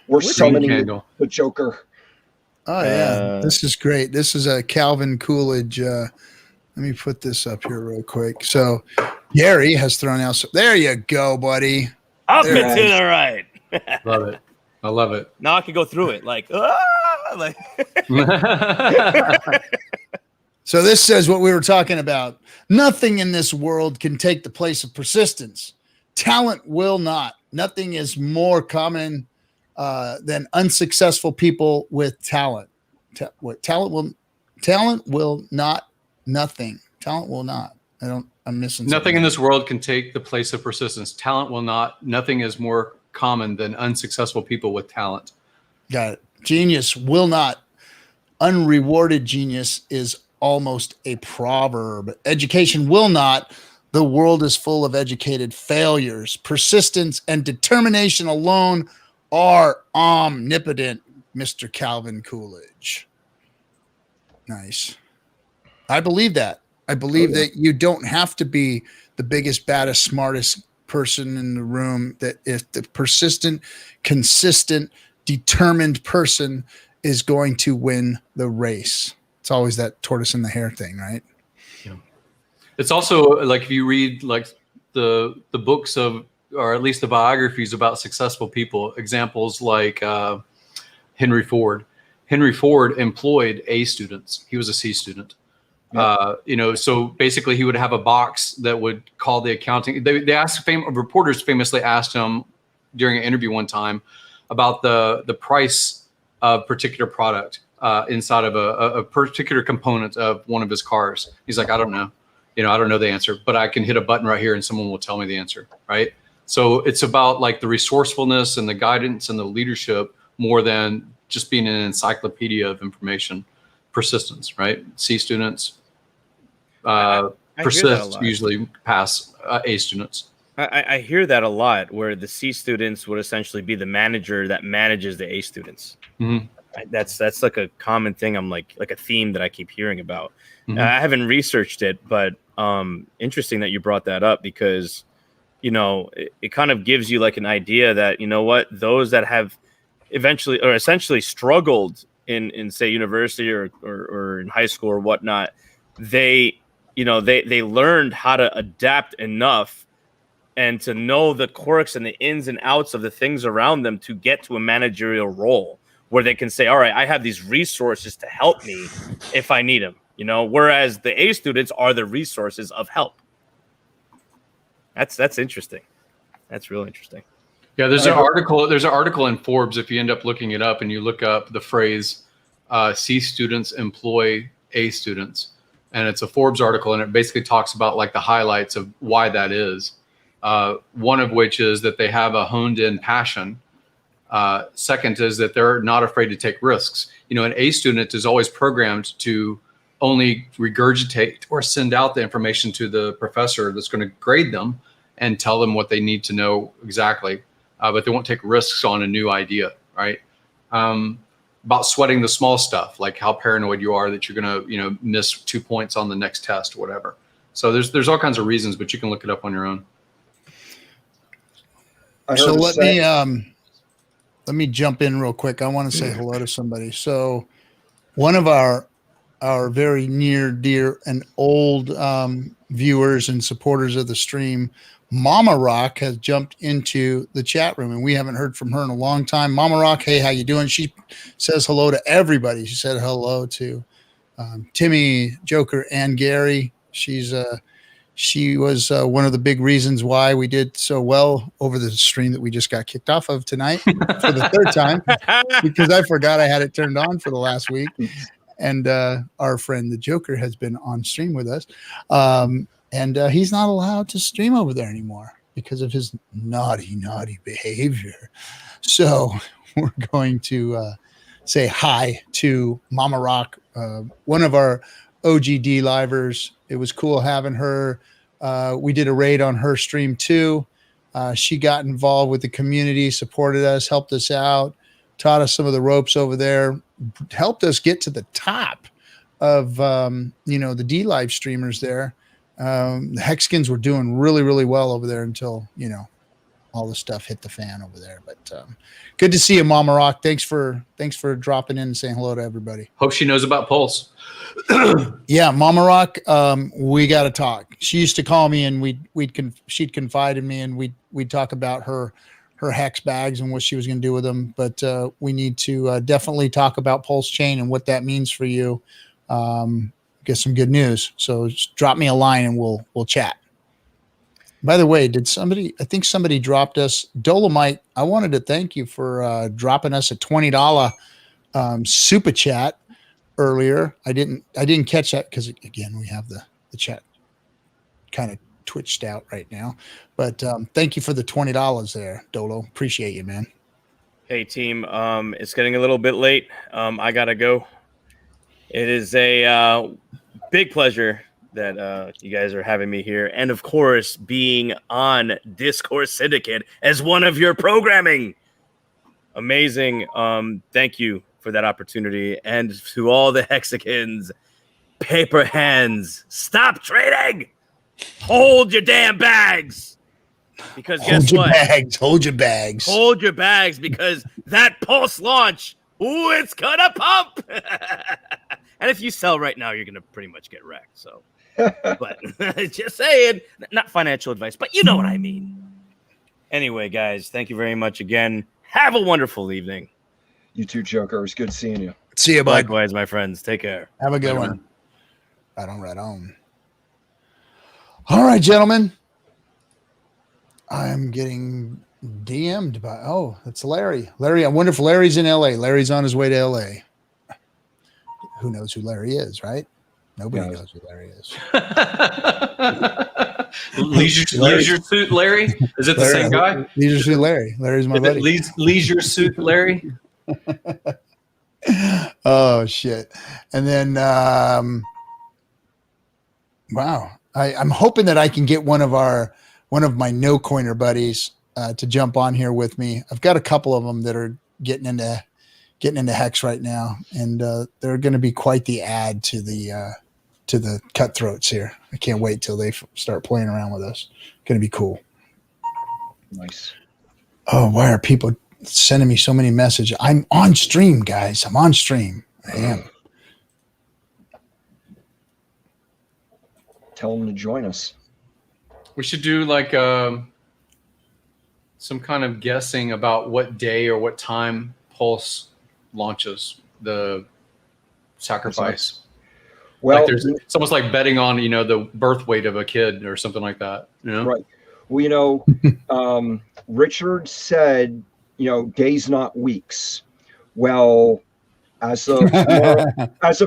we're summoning candle. the Joker. Oh yeah, this is great. This is a Calvin Coolidge. Let me put this up here real quick. So Gary has thrown out. There you go, buddy. Up There and it to the right. Love it. I love it. Now I can go through it like. So this says what we were talking about. Nothing in this world can take the place of persistence. Talent will not. Nothing is more common than unsuccessful people with talent. Talent will not. Nothing. Talent will not. I'm missing Nothing something. in this world can take the place of persistence. Talent will not. Nothing is more common than unsuccessful people with talent. Got it. Genius will not. Unrewarded genius is almost a proverb. Education will not. The world is full of educated failures. Persistence and determination alone are omnipotent, Mr. Calvin Coolidge. Nice. I believe that. I believe that you don't have to be the biggest, baddest, smartest person in the room. That if the persistent, consistent, determined person is going to win the race. It's always that tortoise and the hare thing, right? Yeah. It's also like if you read like the books of, or at least the biographies about successful people, examples like Henry Ford. Henry Ford employed A students. He was a C student. Yep. So basically he would have a box that would call the accounting. They asked reporters famously asked him during an interview one time about the price of particular product inside of a particular component of one of his cars. He's like, I don't know. I don't know the answer, but I can hit a button right here and someone will tell me the answer. Right. So it's about like the resourcefulness and the guidance and the leadership more than just being an encyclopedia of information. Persistence, right? C students persist, usually pass A students. I hear that a lot, where the C students would essentially be the manager that manages the A students. Mm-hmm. That's like a common thing. I'm like a theme that I keep hearing about. Mm-hmm. I haven't researched it, but interesting that you brought that up, because it kind of gives you like an idea that those that have eventually or essentially struggled in say university or in high school or whatnot, they learned how to adapt enough and to know the quirks and the ins and outs of the things around them to get to a managerial role where they can say, all right, I have these resources to help me if I need them, whereas the A students are the resources of help. That's interesting. That's real interesting. Yeah, there's an article in Forbes, if you end up looking it up and you look up the phrase C students employ A students, and it's a Forbes article, and it basically talks about like the highlights of why that is. One of which is that they have a honed in passion. Second is that they're not afraid to take risks. An A student is always programmed to only regurgitate or send out the information to the professor that's going to grade them and tell them what they need to know exactly. But they won't take risks on a new idea, right? About sweating the small stuff, like how paranoid you are that you're gonna, miss 2 points on the next test or whatever. So there's all kinds of reasons, but you can look it up on your own. So let me jump in real quick. I want to say hello to somebody. So one of our very near, dear, and old viewers and supporters of the stream, Mama Rock, has jumped into the chat room, and we haven't heard from her in a long time. Mama Rock, hey, how you doing? She says hello to everybody. She said hello to Timmy, Joker, and Gary. She was one of the big reasons why we did so well over the stream that we just got kicked off of tonight for the third time, because I forgot I had it turned on for the last week. And our friend, the Joker, has been on stream with us. And he's not allowed to stream over there anymore because of his naughty behavior. So we're going to say hi to Mama Rock, one of our OGD livers. It was cool having her. We did a raid on her stream too. She got involved with the community, supported us, helped us out, taught us some of the ropes over there, helped us get to the top of, the D live streamers there. The Hexicans were doing really, really well over there until, all the stuff hit the fan over there. But good to see you, Mama Rock. Thanks for dropping in and saying hello to everybody. Hope she knows about Pulse. Yeah, Mama Rock, we got to talk. She used to call me and she'd confide in me and we'd talk about her hex bags and what she was going to do with them. But we need to definitely talk about Pulse Chain and what that means for you. Get some good news. So just drop me a line and we'll chat. By the way, I think somebody dropped us Dolomite. I wanted to thank you for dropping us a $20 super chat earlier. I didn't catch that because again, we have the chat kind of twitched out right now, but thank you for the $20 there, Dolo. Appreciate you, man. Hey team, it's getting a little bit late. I gotta go. It is a big pleasure that you guys are having me here, and of course being on Discourse Syndicate as one of your programming. Amazing. Thank you for that opportunity, and to all the Hexicans, paper hands, stop trading. Hold your damn bags, because guess what? Hold your bags. Hold your bags, because that Pulse launch, ooh, it's gonna pump. And if you sell right now, you're gonna pretty much get wrecked. So, but just saying, not financial advice, but you know what I mean. Anyway, guys, thank you very much again. Have a wonderful evening. You too, Joker. It's good seeing you. See you, bud. Likewise, my friends. Take care. Have a good one. Right on. All right, gentlemen. I'm getting DM'd by, it's Larry. Larry, I wonder if Larry's in LA. Larry's on his way to LA. Who knows who Larry is, right? Nobody knows who Larry is. Leisure Suit Larry? Is it the same guy? Leisure Suit Larry. Larry's my buddy. Leisure Suit Larry? Oh, shit. And then, wow. I'm hoping that I can get one of my no coiner buddies to jump on here with me. I've got a couple of them that are getting into Hex right now, and they're going to be quite the add to the cutthroats here. I can't wait till they start playing around with us. Going to be cool. Nice. Oh, why are people sending me so many messages? I'm on stream, guys. I'm on stream. I am. Tell them to join us. We should do like some kind of guessing about what day or what time Pulse launches the sacrifice. Well, like it's almost like betting on, the birth weight of a kid or something like that. Right. Well, Richard said, days, not weeks. Well, as of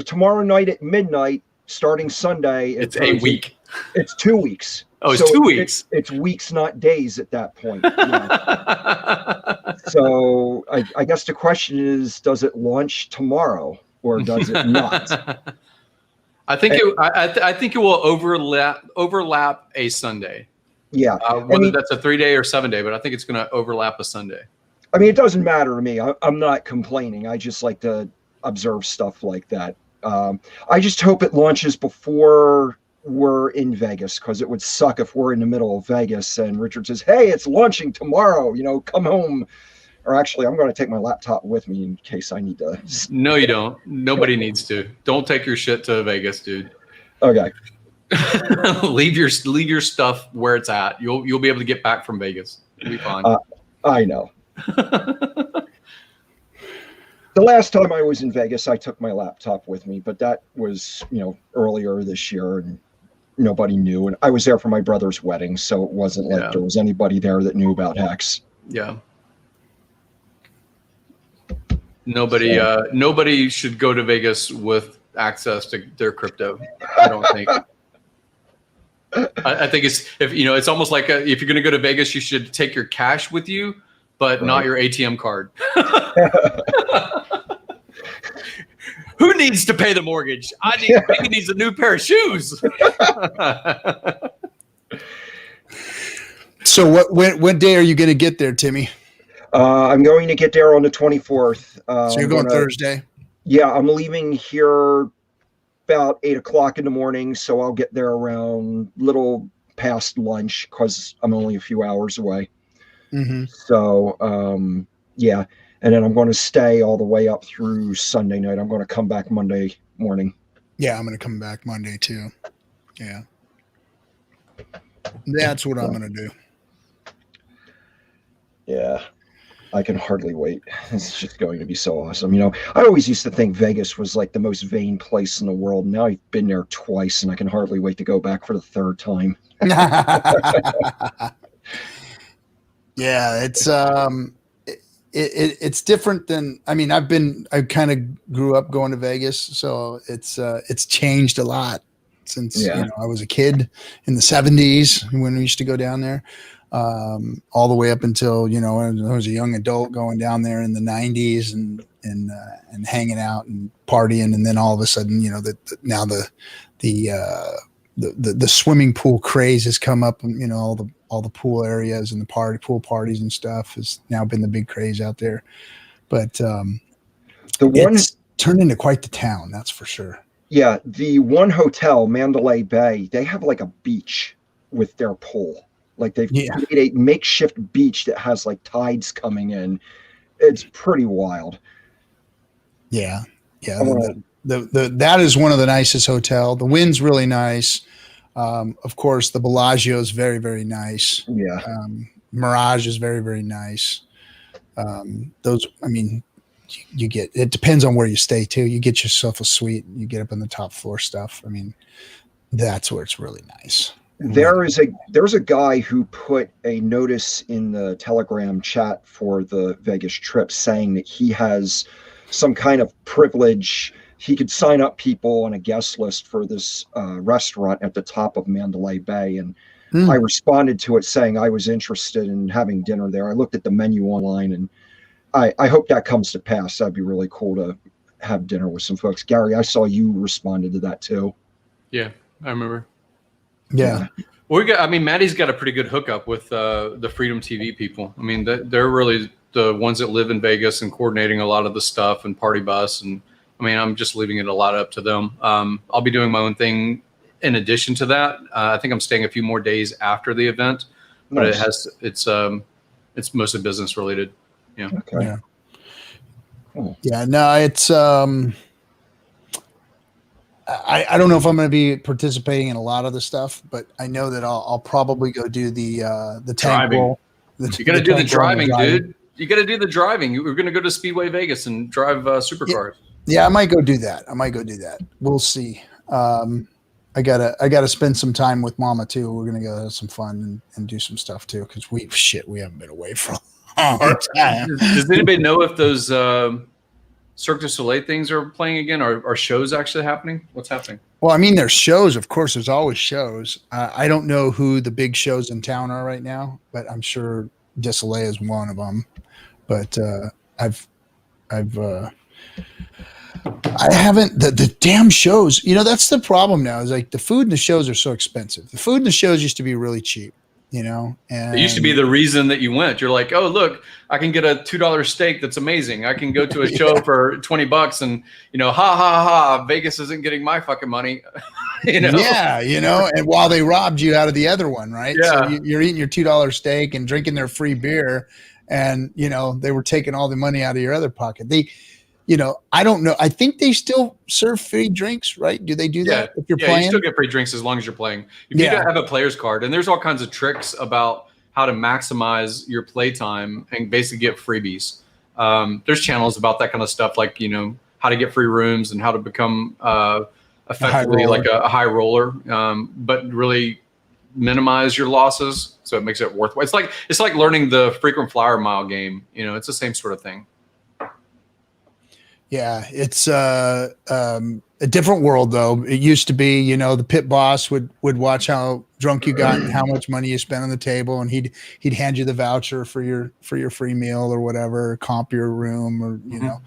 tomorrow night at midnight, starting Sunday, it's a week. It's 2 weeks. Oh, it's 2 weeks. It's weeks, not days at that point. So I guess the question is, does it launch tomorrow or does it not? I think it will overlap a Sunday. Yeah. Whether that's a 3-day or 7-day, but I think it's going to overlap a Sunday. I mean, it doesn't matter to me. I'm not complaining. I just like to observe stuff like that. I just hope it launches before we're in Vegas, because it would suck if we're in the middle of Vegas and Richard says, hey, it's launching tomorrow, come home. Or actually, I'm going to take my laptop with me in case I need to. No, you don't. Nobody needs to. Don't take your shit to Vegas, dude. Okay. leave your stuff where it's at. You'll be able to get back from Vegas. It'll be fine. I know. The last time I was in Vegas, I took my laptop with me, but that was, earlier this year, and nobody knew. And I was there for my brother's wedding, so it wasn't like there was anybody there that knew about Hex. Yeah. Nobody should go to Vegas with access to their crypto. I don't think. I think it's almost like if you're going to go to Vegas, you should take your cash with you, but not your ATM card. Who needs to pay the mortgage? Megan needs a new pair of shoes. So what day are you going to get there, Timmy? I'm going to get there on the 24th. So you're going Thursday? Yeah, I'm leaving here about 8 o'clock in the morning, so I'll get there around little past lunch because I'm only a few hours away. Mm-hmm. So, yeah, and then I'm going to stay all the way up through Sunday night. I'm going to come back Monday morning. Yeah, I'm going to come back Monday too. Yeah. That's what I'm going to do. Yeah, I can hardly wait. It's just going to be so awesome. You know, I always used to think Vegas was like the most vain place in the world. Now I've been there twice, and I can hardly wait to go back for the third time. Yeah, it's different than, I mean, I kind of grew up going to Vegas, so it's changed a lot since Yeah. I was a kid in the 70s when we used to go down there, all the way up until I was a young adult going down there in the 90s and hanging out and partying, and then all of a sudden now the swimming pool craze has come up, and all the pool areas and the pool parties and stuff has now been the big craze out there. But it's turned into quite the town, that's for sure. Yeah, the one hotel, Mandalay Bay, they have like a beach with their pool. Like they've made a makeshift beach that has like tides coming in. It's pretty wild. Yeah. That is one of the nicest hotel. The wind's really nice. Of course, the Bellagio is very, very nice. Yeah. Mirage is very, very nice. You get, it depends on where you stay too. You get yourself a suite, you get up on the top floor stuff. I mean, that's where it's really nice. There's a guy who put a notice in the Telegram chat for the Vegas trip saying that he has some kind of privilege. He could sign up people on a guest list for this restaurant at the top of Mandalay Bay. And I responded to it saying I was interested in having dinner there. I looked at the menu online, and I hope that comes to pass. That'd be really cool to have dinner with some folks. Gary, I saw you responded to that too. Yeah, I remember. Yeah. Maddie's got a pretty good hookup with the Freedom TV people. I mean, they're really the ones that live in Vegas and coordinating a lot of the stuff and Party Bus. And I mean, I'm just leaving it a lot up to them. I'll be doing my own thing in addition to that. I think I'm staying a few more days after the event, but Nice. it's mostly business related. Yeah. Okay. Yeah. Cool. Yeah. No, it's I don't know if I'm going to be participating in a lot of the stuff, but I know that I'll probably go do the tank Driving. roll. You got to do the driving, dude. You got to do the driving. We're going to go to Speedway Vegas and drive supercars. Yeah, I might go do that. We'll see. I gotta spend some time with Mama too. We're gonna go have some fun and do some stuff too, because we haven't been away for a long time. Does anybody know if those Cirque du Soleil things are playing again? Are shows actually happening? What's happening? Well, I mean, there's shows. Of course, there's always shows. I don't know who the big shows in town are right now, but I'm sure Du Soleil is one of them. But I haven't the damn shows. That's the problem now. Is like the food in the shows are so expensive. The food in the shows used to be really cheap. And It used to be the reason that you went. You're like, oh, look, I can get a $2 steak that's amazing. I can go to a show for $20 and, ha, ha, ha, Vegas isn't getting my fucking money. Yeah, and while they robbed you out of the other one, right? Yeah. So you're eating your $2 steak and drinking their free beer, and, they were taking all the money out of your other pocket. I don't know. I think they still serve free drinks, right? Do they do that if you're playing? You still get free drinks as long as you're playing. You need to have a player's card, and there's all kinds of tricks about how to maximize your play time and basically get freebies. There's channels about that kind of stuff, like how to get free rooms and how to become effectively like a high roller, but really minimize your losses so it makes it worthwhile. It's like learning the frequent flyer mile game. It's the same sort of thing. Yeah, it's a different world though. It used to be, you know, the pit boss would watch how drunk you got and how much money you spent on the table, and he'd hand you the voucher for your free meal or whatever, comp your room, or you know,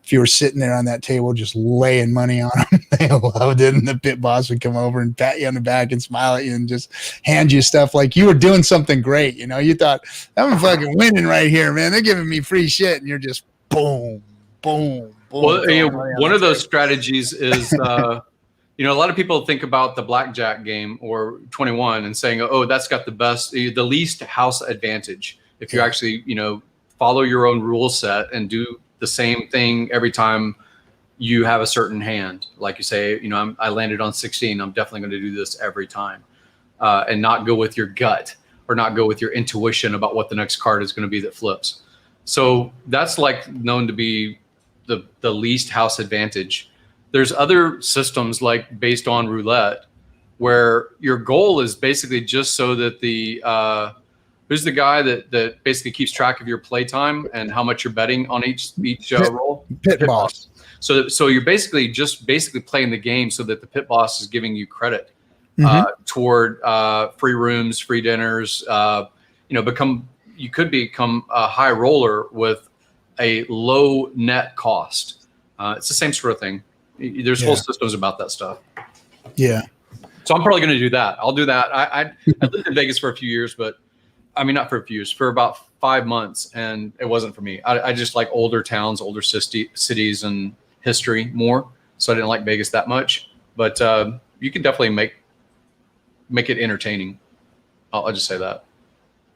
if you were sitting there on that table just laying money on them, they loved it. And the pit boss would come over and pat you on the back and smile at you and just hand you stuff like you were doing something great. You know, you thought, I'm fucking winning right here, man. They're giving me free shit, and you're just boom, boom. Well, you know, one of those strategies is, you know, a lot of people think about the blackjack game or 21 and saying, oh, that's got the least house advantage. If you actually, you know, follow your own rule set and do the same thing every time you have a certain hand, like you say, you know, I landed on 16. I'm definitely going to do this every time, and not go with your gut or not go with your intuition about what the next card is going to be that flips. So that's like known to be the least house advantage. There's other systems like based on roulette where your goal is basically just so that the who's the guy that basically keeps track of your play time and how much you're betting on each roll? Pit boss. So you're basically playing the game so that the pit boss is giving you credit toward free rooms, free dinners. You know, you could become a high roller with a low net cost. It's the same sort of thing. There's whole systems about that stuff. Yeah. So I'm probably going to do that. I'll do that. I lived in Vegas for a few years, but I mean, not for a few years, for about 5 months. And it wasn't for me. I just like older towns, older cities and history more. So I didn't like Vegas that much, but you can definitely make it entertaining. I'll just say that.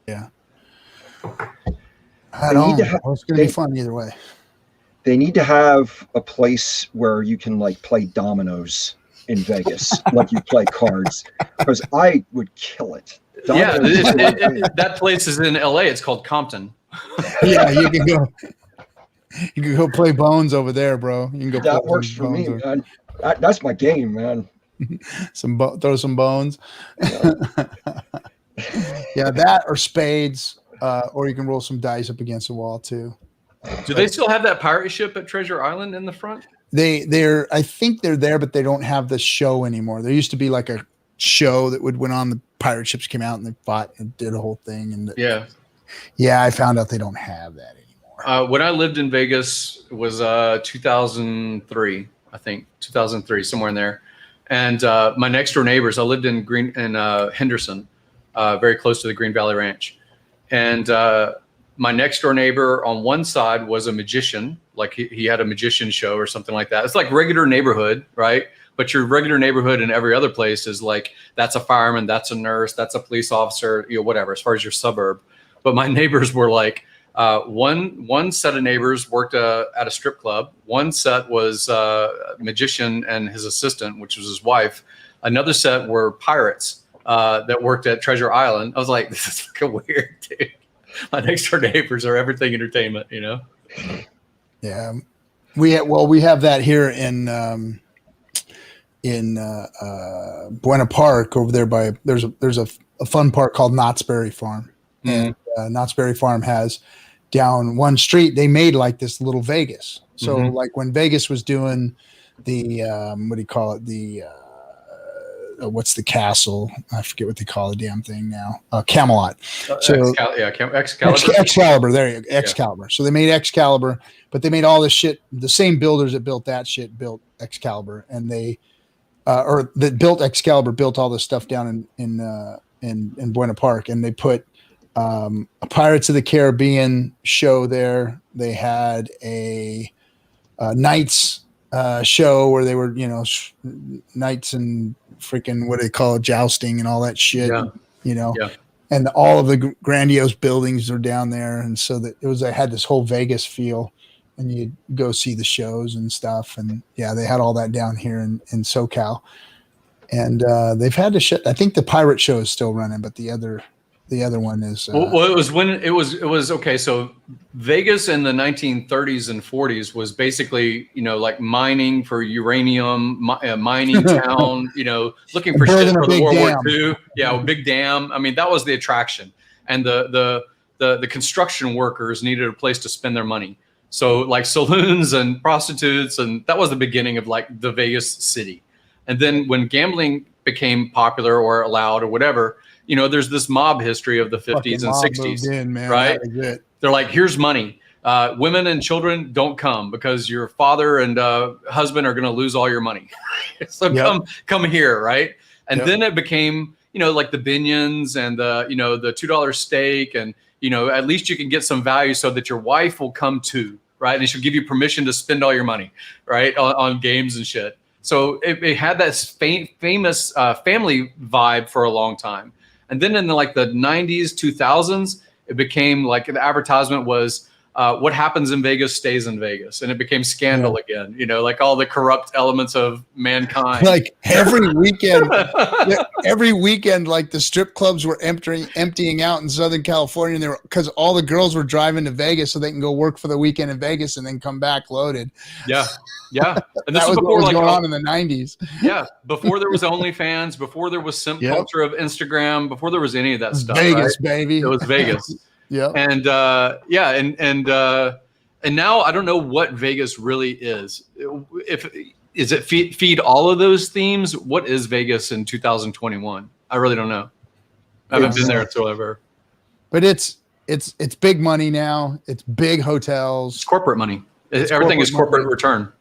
Yeah. It's going to be fun either way. They need to have a place where you can like play dominoes in Vegas, like you play cards, because I would kill it. That place is in LA. It's called Compton. Yeah, you can go. You can go play bones over there, bro. You can go. That works for me, man. That's my game, man. Throw some bones. Yeah. Yeah, that or spades. Or you can roll some dice up against the wall too. Do they still have that pirate ship at Treasure Island in the front? I think they're there, but they don't have the show anymore. There used to be like a show that went on. The pirate ships came out and they fought and did a whole thing. And yeah, I found out they don't have that anymore. When I lived in Vegas, it was 2003, I think 2003, somewhere in there. And my next door neighbors, I lived in Henderson, very close to the Green Valley Ranch. And my next door neighbor on one side was a magician, like he had a magician show or something like that. It's like regular neighborhood, right? But your regular neighborhood in every other place is like, that's a fireman, that's a nurse, that's a police officer, you know, whatever, as far as your suburb. But my neighbors were like, one set of neighbors worked at a strip club. One set was a magician and his assistant, which was his wife. Another set were pirates. That worked at Treasure Island. I was like, this is fucking weird, dude. My next door neighbors are everything entertainment, you know? Yeah. We have that here in Buena Park over there by, there's a fun park called Knott's Berry Farm. And Knott's Berry Farm has down one street, they made like this little Vegas. So like when Vegas was doing the, what do you call it? The, what's the castle? I forget what they call the damn thing now. Camelot. So Excalibur. Excalibur. There you go. Excalibur. So they made Excalibur, but they made all this shit. The same builders that built that shit built Excalibur, and they, or that built Excalibur, built all this stuff down in Buena Park, and they put a Pirates of the Caribbean show there. They had a Knights show where they were, you know, knights and freaking what do they call it, jousting and all that shit, you know, and all of the grandiose buildings are down there. And so that I had this whole Vegas feel, and you'd go see the shows and stuff. And yeah, they had all that down here in SoCal, and they've had to shut. I think the pirate show is still running, but the other one is well, it was when it was okay. So Vegas in the 1930s and 40s was basically, you know, like mining for uranium, mining town, you know, looking for shit for the World War II. Yeah, a big dam. I mean, that was the attraction, and the construction workers needed a place to spend their money. So like saloons and prostitutes, and that was the beginning of like the Vegas city. And then when gambling became popular or allowed or whatever, you know, there's this mob history of the 50s and 60s, in, man. right? That was it. They're like, here's money. Women and children don't come because your father and husband are going to lose all your money. So come here, right? And then it became, you know, like the Binions and the, you know, the $2 steak, and you know, at least you can get some value so that your wife will come too, right? And she'll give you permission to spend all your money, right, on games and shit. So it had that famous family vibe for a long time. And then in the 90s, 2000s, it became like the advertisement was what happens in Vegas stays in Vegas. And it became scandal again, you know, like all the corrupt elements of mankind. Like every weekend, like the strip clubs were emptying out in Southern California. And they were, because all the girls were driving to Vegas so they can go work for the weekend in Vegas and then come back loaded. Yeah. Yeah. And this that was before what was going on in the 90s. Yeah. Before there was OnlyFans, before there was simp culture of Instagram, before there was any of that stuff. Vegas, baby. It was Vegas. Yeah. And and now I don't know what Vegas really is. Is it feed all of those themes? What is Vegas in 2021? I really don't know. I haven't been there whatsoever. But it's big money now. It's big hotels. It's corporate money. Everything is corporate return.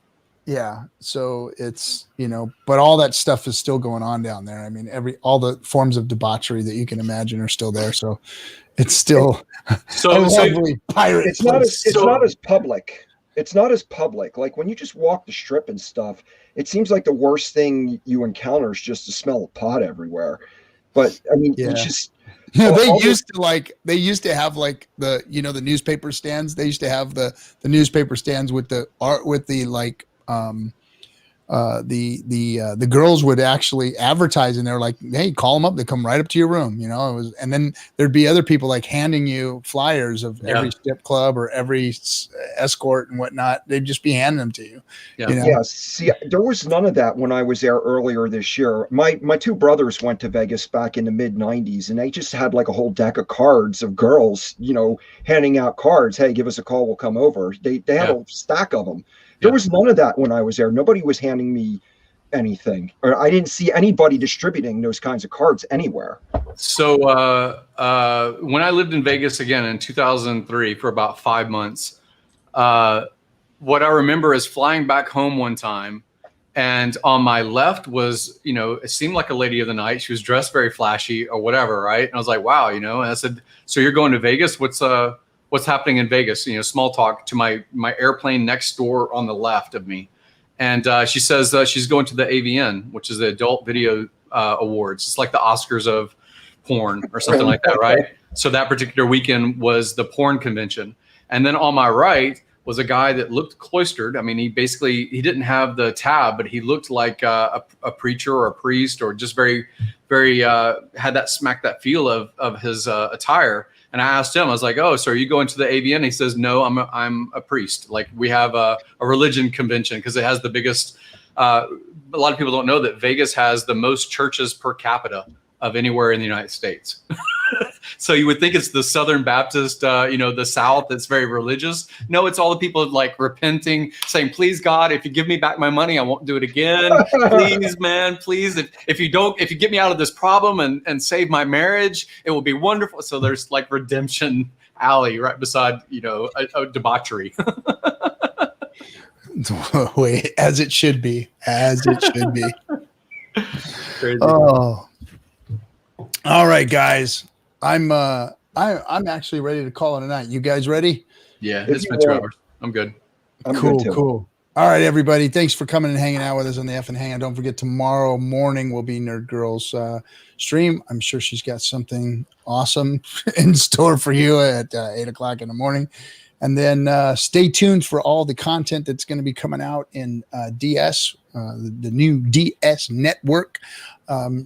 Yeah. So it's, you know, but all that stuff is still going on down there. I mean, all the forms of debauchery that you can imagine are still there. So it's still pirate. It's not as public. It's not as public. Like when you just walk the strip and stuff, it seems like the worst thing you encounter is just the smell of pot everywhere. But I mean, it's just. Yeah, they used to have like the, you know, the newspaper stands. They used to have the newspaper stands with the art, with the like the girls would actually advertise, and they're like, hey, call them up, they come right up to your room, you know. It was, and then there'd be other people like handing you flyers of every strip club or every escort and whatnot. They'd just be handing them to you. You know? Yeah. See, there was none of that when I was there earlier this year. My two brothers went to Vegas back in the mid 90s, and they just had like a whole deck of cards of girls, you know, handing out cards. Hey, give us a call, we'll come over. They had a stack of them. There was none of that when I was there. Nobody was handing me anything, or I didn't see anybody distributing those kinds of cards anywhere. So when I lived in Vegas again in 2003 for about 5 months, what I remember is flying back home one time, and on my left was, you know, it seemed like a lady of the night. She was dressed very flashy or whatever, right? And I was like, wow, you know. And I said, so you're going to Vegas? What's happening in Vegas? You know, small talk to my airplane next door on the left of me. And she says she's going to the AVN, which is the Adult Video Awards. It's like the Oscars of porn or something like that, right? So that particular weekend was the porn convention. And then on my right was a guy that looked cloistered. I mean, he didn't have the tab, but he looked like a preacher or a priest, or just very, very had that feel of his attire. And I asked him, I was like, oh, so are you going to the AVN? He says, no, I'm a priest. Like, we have a religion convention because it has the biggest, a lot of people don't know that Vegas has the most churches per capita of anywhere in the United States. So you would think it's the Southern Baptist, you know, the South that's very religious. No, it's all the people like repenting, saying, please, God, if you give me back my money, I won't do it again. Please, man, please. If you get me out of this problem and save my marriage, it will be wonderful. So there's like Redemption Alley right beside, you know, a debauchery. Wait, as it should be. Crazy. Oh, all right, guys. I'm actually ready to call it a night. You guys ready? Yeah, it's been 2 hours. I'm good. Cool. All right, everybody. Thanks for coming and hanging out with us on the FN Hangout. Don't forget, tomorrow morning will be Nerd Girl's stream. I'm sure she's got something awesome in store for you at 8 o'clock in the morning. And then stay tuned for all the content that's going to be coming out in DS, the new DS network.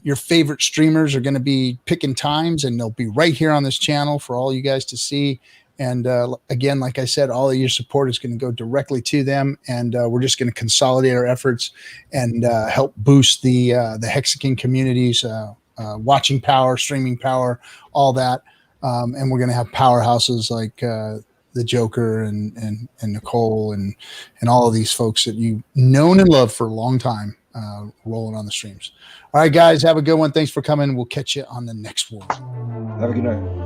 Your favorite streamers are going to be picking times, and they'll be right here on this channel for all you guys to see. And again, like I said, all of your support is going to go directly to them, and we're just going to consolidate our efforts and help boost the Hexican communities, watching power, streaming power, all that. And we're going to have powerhouses like the Joker and Nicole and all of these folks that you've known and loved for a long time, rolling on the streams. All right, guys, have a good one. Thanks for coming. We'll catch you on the next one. Have a good night.